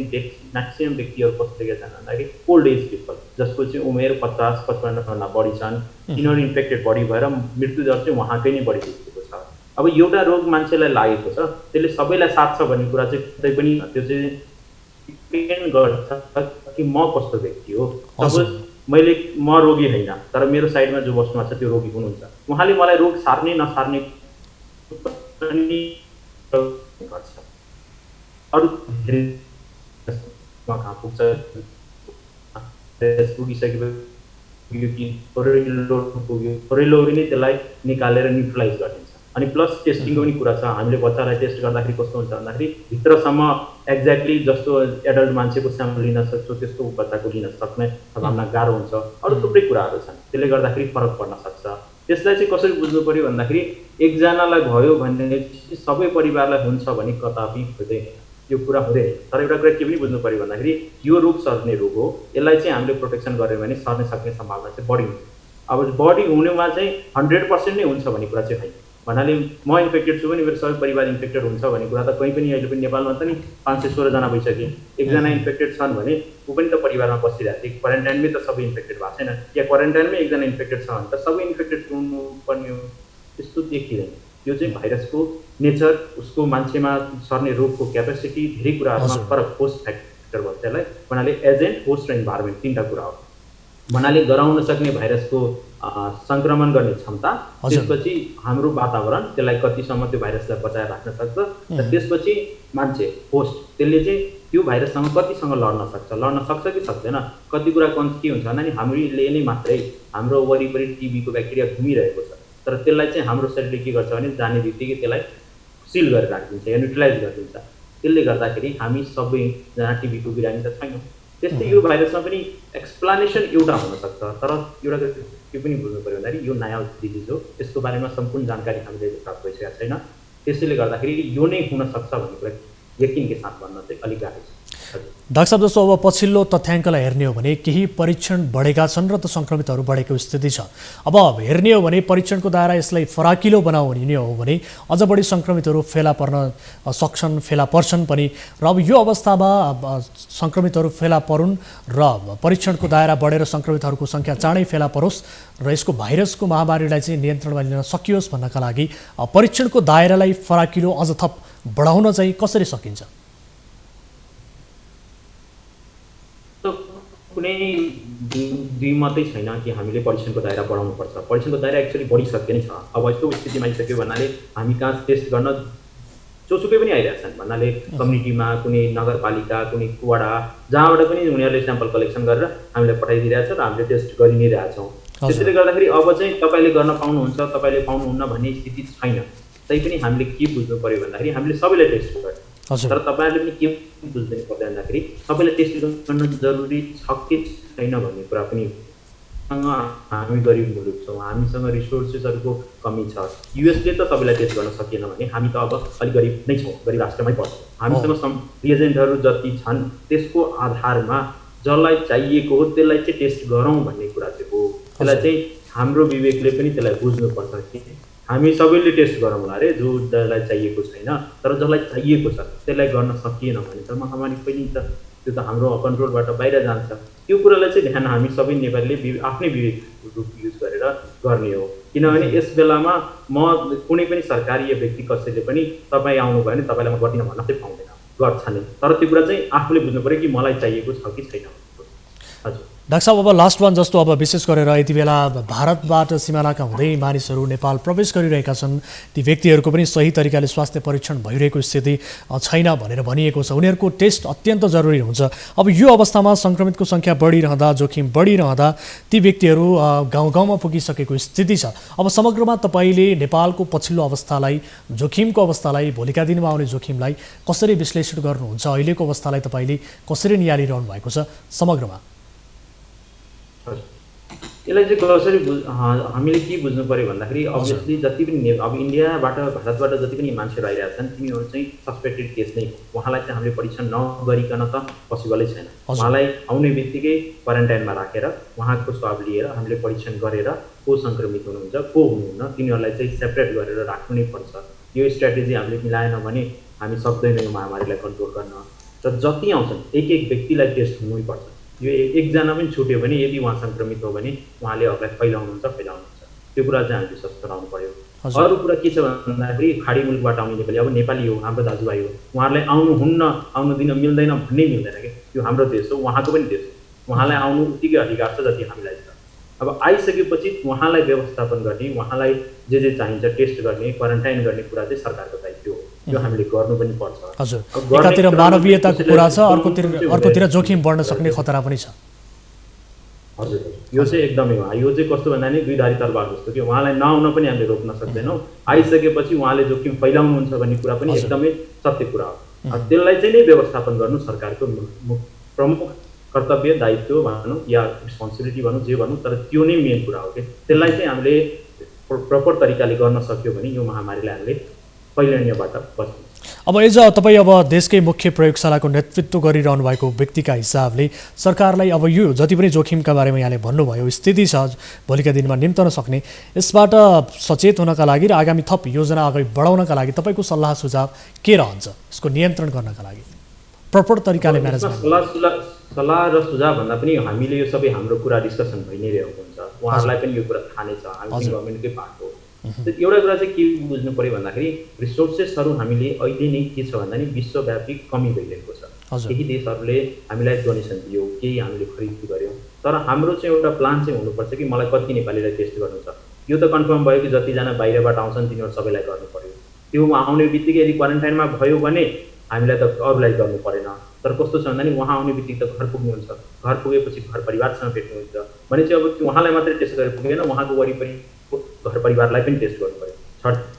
म्याक्सिमम् व्यक्तिहरू कसरी छन् भन्दाखेरि ओल्ड एज पिपल जसको चाहिँ उमेर 50-55 बढी छन्, तिनीहरू इन्फेक्टेड बढी भएर मृत्युदर चाहिँ उहाँकै नै बढी देखिएको छ। अब एउटा रोग मान्छेलाई लागेको छ त्यसले सबैलाई साथ छ भन्ने कुरा चाहिँ कतै पनि त्यो चाहिँ डिपेन्ड गर्छ कि म कस्तो व्यक्ति हो। सपोज म रोगी होइन तर मेरो साइडमा जो बस्नु भएको छ त्यो रोगी हुनुहुन्छ, उहाँले मलाई रोग सार्ने नसार्ने पनि गर्छ। अरू धेरै कहाँ पुग्छ पुगिसकेपछि कि थोरै नै त्यसलाई निकालेर न्युट्रलाइज गरिदिन्छ। अनि प्लस टेस्टिङको पनि कुरा छ। हामीले बच्चालाई टेस्ट गर्दाखेरि कस्तो हुन्छ भन्दाखेरि भित्रसम्म एक्ज्याक्टली जस्तो एडल्ट मान्छेको स्याम्पल लिन सक्छौँ त्यस्तो बच्चाको लिन सक्ने सम्भावना गाह्रो हुन्छ। अरू थुप्रै कुराहरू छन्, त्यसले गर्दाखेरि फरक पर्न सक्छ। त्यसलाई चाहिँ कसरी बुझ्नु पर्यो भन्दाखेरि एकजनालाई भयो भने सबै परिवारलाई हुन्छ भने कदापि हुँदैन, यो कुरा हुँदैन। तर एउटा कुरा के पनि बुझ्नु पर्यो भन्दाखेरि यो रोग सर्ने रोग हो, यसलाई चाहिँ हामीले प्रोटेक्सन गऱ्यौँ भने सर्ने सक्ने सम्भावना चाहिँ बढी हुन्छ। अब बढी हुनुमा चाहिँ 100% नै हुन्छ भन्ने कुरा चाहिँ होइन। भन्नाले म इन्फेक्टेड छु भने मेरो सबै परिवार इन्फेक्टेड हुन्छ भन्ने कुरा त कहीँ पनि अहिले पनि नेपालमा त नि 516 जना भइसके। एकजना इन्फेक्टेड छन् भने ऊ पनि त परिवारमा बसिरहेको थियो, क्वारेन्टाइनमै त सबै इन्फेक्टेड भएको छैन, या क्वारेन्टाइनमै एकजना इन्फेक्टेड छ भने त सबै इन्फेक्टेड हुनुपर्ने हो, त्यस्तो देखिँदैन। यो चाहिँ भाइरसको नेचर, उसको मान्छेमा सर्ने रोगको क्यापेसिटी, धेरै कुराहरूमा फरक, होस्ट फ्याक्टर भन्छ त्यसलाई। भन्नाले एजेन्ट, होस्ट र इन्भाइरोमेन्ट तीनवटा कुरा हो। भन्नाले गराउन सक्ने भाइरसको सङ्क्रमण गर्ने क्षमता, त्यसपछि हाम्रो वातावरण त्यसलाई कतिसम्म त्यो भाइरसलाई बचाएर राख्न सक्छ, र त्यसपछि मान्छे होस्ट त्यसले चाहिँ त्यो भाइरससँग कतिसँग लड्न सक्छ कि सक्दैन। कति कुरा के हुन्छ भन्दा नि हामीले नै मात्रै हाम्रो वरिपरि टिबीको ब्याक्टेरिया घुमिरहेको छ, तर त्यसलाई चाहिँ हाम्रो शरीरले के गर्छ भने जाने बित्तिकै त्यसलाई सिल गरेर राखिदिन्छ या न्युट्रलाइज गरिदिन्छ। त्यसले गर्दाखेरि हामी सबैजना टिबीको बिरामी त छैनौँ। त्यस्तै यो भाइरसमा पनि एक्सप्लानेसन एउटा हुनसक्छ, तर एउटा के पनि बुझ्नु पऱ्यो भन्दाखेरि यो नयाँ डिजिज हो, यसको बारेमा सम्पूर्ण जानकारी हामीले प्राप्त भइसकेको छैन। त्यसैले गर्दाखेरि यो नै हुनसक्छ भन्ने कुरा यकिनकै साथ भन्न चाहिँ अलिक गाह्रो छ। डाक्टर साहब, जस्तो अब पछिल्लो तथ्याङ्कलाई हेर्ने हो भने केही परीक्षण बढेका छन् र त सङ्क्रमितहरू बढेको स्थिति छ। अब हेर्ने हो भने परीक्षणको दायरा यसलाई फराकिलो बनाउने हो भने अझ बढी सङ्क्रमितहरू फेला पर्छन् पनि, र अब यो अवस्थामा सङ्क्रमितहरू फेला परुन् र परीक्षणको दायरा बढेर सङ्क्रमितहरूको सङ्ख्या चाँडै फेला परोस् र यसको भाइरसको महामारीलाई चाहिँ नियन्त्रणमा लिन सकियोस् भन्नका लागि परीक्षणको दायरालाई फराकिलो अझ थप बढाउन चाहिँ कसरी सकिन्छ? कुनै दुई मात्रै छैन कि हामीले परीक्षणको दायरा बढाउनुपर्छ। परीक्षणको दायरा एक्चुअली बढिसके नै छ। अब यस्तो स्थितिमा आइसक्यो भन्नाले हामी कहाँ टेस्ट गर्न जोसुकै पनि आइरहेछन्। भन्नाले कम्युनिटीमा कुनै नगरपालिका, कुनै वडा, जहाँबाट पनि उनीहरूले स्याम्पल कलेक्सन गरेर हामीलाई पठाइदिइरहेछ र हामीले टेस्ट गरि नै रहेछौँ। त्यसैले गर्दाखेरि अब चाहिँ तपाईँले गर्न पाउनुहुन्छ, तपाईँले पाउनुहुन्न भन्ने स्थिति छैन। तैपनि हामीले के बुझ्नु पऱ्यो भन्दाखेरि हामीले सबैलाई टेस्ट गर्छ, तर तपाईँहरूले पनि के बुझ्नु पर्यो भन्दाखेरि सबैलाई टेस्ट गर्न जरुरी छ कि छैन भन्ने कुरा पनि। हामी गरिब मुलुक छौँ, हामीसँग रिसोर्सेसहरूको कमी छ। युएसले त सबैलाई टेस्ट गर्न सकिएन भने हामी त अब अलिक गरिब नै छौँ, गरिब राष्ट्रमै पर्छौँ। हामीसँग रिएजेन्टहरू जति छन् त्यसको आधारमा जसलाई चाहिएको हो त्यसलाई चाहिँ टेस्ट गरौँ भन्ने कुरा चाहिँ हो। त्यसलाई चाहिँ हाम्रो विवेकले पनि त्यसलाई बुझ्नुपर्छ कि हामी सबैले टेस्ट गरौँला अरे, जसलाई चाहिएको छैन, तर जसलाई चाहिएको छ त्यसलाई गर्न सकिएन भने त महामारी पनि त त्यो त हाम्रो कन्ट्रोलबाट बाहिर जान्छ। त्यो कुरालाई चाहिँ ध्यान हामी सबै नेपालीले आफ्नै विवेक रूप युज गरेर गर्ने हो। किनभने यस बेलामा म कुनै पनि सरकारी या व्यक्ति कसैले पनि तपाईँ आउनुभयो भने तपाईँलाई म गर्दिनँ भन्न चाहिँ पाउँदैन, गर्छ नै। तर त्यो कुरा चाहिँ आफूले बुझ्नु पऱ्यो कि मलाई चाहिएको छ कि छैन। हजुर डाक्टर साहब, अब लास्ट वान जस्तो अब विशेष गरेर यति बेला भारतबाट सिमानाका हुँदै मानिसहरू नेपाल प्रवेश गरिरहेका छन्, ती व्यक्तिहरूको पनि सही तरिकाले स्वास्थ्य परीक्षण भइरहेको स्थिति छैन भनेर भनिएको छ। उनीहरूको टेस्ट अत्यन्त जरुरी हुन्छ। अब यो अवस्थामा सङ्क्रमितको सङ्ख्या बढिरहँदा, जोखिम बढिरहँदा ती व्यक्तिहरू गाउँ गाउँमा पुगिसकेको स्थिति छ। अब समग्रमा तपाईँले नेपालको पछिल्लो अवस्थालाई, जोखिमको अवस्थालाई, भोलिका दिनमा आउने जोखिमलाई कसरी विश्लेषण गर्नुहुन्छ? अहिलेको अवस्थालाई तपाईँले कसरी निहालिरहनु भएको छ समग्रमा? यसलाई चाहिँ कसरी हामीले के बुझ्नु पऱ्यो भन्दाखेरि अभियसली जति पनि अब इन्डियाबाट, भारतबाट जति पनि मान्छेहरू आइरहेछन् तिनीहरू चाहिँ सस्पेक्टेड केस नै हो। उहाँलाई चाहिँ हामीले परीक्षण नगरिकन त पोसिबलै छैन। उहाँलाई आउने बित्तिकै क्वारेन्टाइनमा राखेर उहाँको स्वाब लिएर हामीले परीक्षण गरेर को सङ्क्रमित हुनुहुन्छ, को हुनुहुन्न, तिनीहरूलाई चाहिँ सेपरेट गरेर राख्नु नै पर्छ। यो स्ट्राटेजी हामीले मिलाएन भने हामी सक्दैनौँ यो महामारीलाई कन्ट्रोल गर्न। र जति आउँछन् एक व्यक्तिलाई टेस्ट हुनै पर्छ। यो एकजना पनि छुट्यो भने यदि उहाँ सङ्क्रमित हो भने उहाँले अरूलाई फैलाउनुहुन्छ। त्यो कुरा चाहिँ हामीले विश्वास गराउनु पर्यो। अरू कुरा के छ भन्दाखेरि खाडी मुलुकबाट आउने नेपाली, अब नेपाली हो, हाम्रो दाजुभाइ हो, उहाँहरूलाई आउनु दिन मिल्दैन भन्ने मिल्दैन कि यो हाम्रो देश हो, उहाँको पनि देश हो, उहाँलाई आउनु उत्तिकै अधिकार छ जति हामीलाई छ। अब आइसकेपछि उहाँलाई व्यवस्थापन गर्ने, उहाँलाई जे चाहिन्छ टेस्ट गर्ने, क्वारेन्टाइन गर्ने कुरा चाहिँ सरकारको दायित्व हो। यो हामीले गर्नु पनि पर्छ। हजुर, एकातिर मानवीयताको कुरा छ, अर्कोतिर जोखिम बढ्न सक्ने खतरा पनि छ। हजुर, यो चाहिँ एकदमै हो। यो चाहिँ कस्तो भन्दा नि दुईधारी तलवार जस्तो कि उहाँलाई नआउन पनि हामीले रोक्न सक्दैनौँ, आइसकेपछि उहाँले जोखिम फैलाउनुहुन्छ भन्ने कुरा पनि एकदमै सत्य कुरा हो। त्यसलाई चाहिँ नै व्यवस्थापन गर्नु सरकारको प्रमुख कर्तव्य, दायित्व भनौँ या रिस्पोन्सिबिलिटी भनौँ, जे भनौँ, तर त्यो नै मेन कुरा हो कि त्यसलाई चाहिँ हामीले प्रपर तरिकाले गर्न सक्यो भने यो महामारीलाई हामीले फैलिनेबाट बच्छौँ। अब एज तपाईँ अब देशकै मुख्य प्रयोगशालाको नेतृत्व गरिरहनु भएको व्यक्तिका हिसाबले सरकारलाई अब यो जति पनि जोखिमका बारेमा यहाँले भन्नुभयो स्थिति छ भोलिका दिनमा निम्तन सक्ने, यसबाट सचेत हुनका लागि र आगामी थप योजना अगाडि बढाउनका लागि तपाईँको सल्लाह सुझाव के रहन्छ यसको नियन्त्रण गर्नका लागि प्रपर तरिकाले म्यानेजमेन्ट? सल्लाह र सुझाव भन्दा पनि हामीले यो सबै हाम्रो कुरा डिस्कसन भइ नै रहेको हुन्छ। उहाँहरूलाई पनि यो कुरा थाहा नै छ, हामी गभर्मेन्टकै पार्ट हो। एउटा कुरा चाहिँ के बुझ्नु पऱ्यो भन्दाखेरि रिसोर्सेसहरू हामीले अहिले नै के छ भन्दा नि विश्वव्यापी कमी भइरहेको छ। केही देशहरूले हामीलाई डोनेसन दियो, केही हामीले खरिद गर्यौँ, तर हाम्रो चाहिँ एउटा प्लान चाहिँ हुनुपर्छ कि मलाई कति नेपालीलाई टेस्ट गर्नु छ। यो त कन्फर्म भयो कि जतिजना बाहिरबाट आउँछन् तिनीहरू सबैलाई गर्नु पऱ्यो। त्यो आउने बित्तिकै यदि क्वारेन्टाइनमा भयो भने हामीलाई त अरूलाई गर्नु परेन। तर कस्तो छ भन्दा नि उहाँ आउने बित्तिकै त घर पुग्नुहुन्छ, घर पुगेपछि घर परिवारसँग भेट्नुहुन्छ भने चाहिँ अब उहाँलाई मात्रै टेस्ट गरेर पुगेन, उहाँको वरिपरि घर परिवारलाई पनि टेस्ट गर्नु पऱ्यो।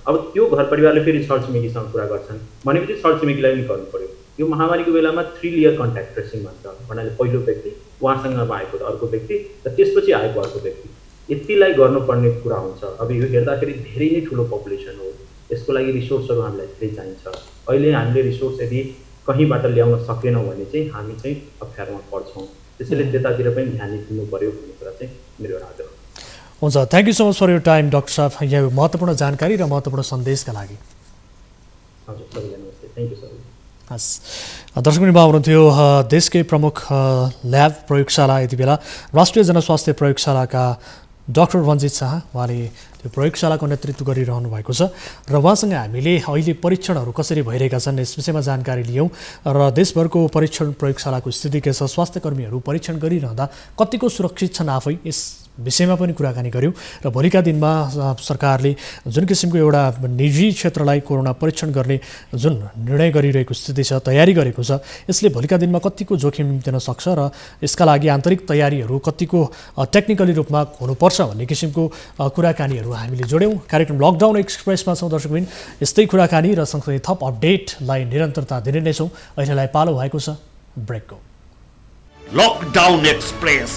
अब त्यो घर परिवारले फेरि छरछिमेकीसँग कुरा गर्छन् भनेपछि छरछिमेकीलाई पनि गर्नु पऱ्यो। यो महामारीको बेलामा 3 लेयर कन्ट्याक्ट ट्रेसिङ भन्छ, भन्नाले पहिलो व्यक्ति, उहाँसँग आएको अर्को व्यक्ति र त्यसपछि आएको अर्को व्यक्ति, यतिलाई गर्नुपर्ने कुरा हुन्छ। अब यो हेर्दाखेरि धेरै नै ठुलो पपुलेसन हो, यसको लागि रिसोर्सहरू हामीलाई धेरै चाहिन्छ। अहिले हामीले रिसोर्स यदि कहीँबाट ल्याउन सकेनौँ भने चाहिँ हामी चाहिँ अप्ठ्यारोमा पर्छौँ। त्यसैले त्यतातिर पनि ध्यान दिनु पऱ्यो भन्ने कुरा चाहिँ मेरो आग्रह। हुन्छ, thank you so much for your time doctor साहब, यो महत्त्वपूर्ण जानकारी र महत्त्वपूर्ण सन्देशका लागि। हजुर, सबैलाई नमस्ते, थ्याङ्क यू सर। हस्, दर्शकवृन्द हुनुहुन्थ्यो देशकै प्रमुख ल्याब प्रयोगशाला यति बेला राष्ट्रिय जनस्वास्थ्य प्रयोगशालाका डाक्टर रञ्जित शाह, उहाँले त्यो प्रयोगशालाको नेतृत्व गरिरहनु भएको छ र उहाँसँग हामीले अहिले परीक्षणहरू कसरी भइरहेका छन् यस विषयमा जानकारी लियौँ र देशभरको परीक्षण प्रयोगशालाको स्थिति के छ, स्वास्थ्यकर्मीहरू परीक्षण गरिरहँदा कतिको सुरक्षित छन् आफै, यस विषयमा पनि कुराकानी गऱ्यौँ र भोलिका दिनमा सरकारले जुन किसिमको एउटा निजी क्षेत्रलाई कोरोना परीक्षण गर्ने जुन निर्णय गरिरहेको स्थिति छ, तयारी गरेको छ, यसले भोलिका दिनमा कतिको जोखिम निम्तिन सक्छ र यसका लागि आन्तरिक तयारीहरू कतिको टेक्निकली रूपमा हुनुपर्छ भन्ने किसिमको कुराकानीहरू हामीले जोड्यौँ। कार्यक्रम लकडाउन एक्सप्रेसमा छौँ दर्शकबिन, यस्तै कुराकानी र सँगसँगै थप अपडेटलाई निरन्तरता दिने नै छौँ। अहिलेलाई पालो भएको छ ब्रेकको। Lockdown express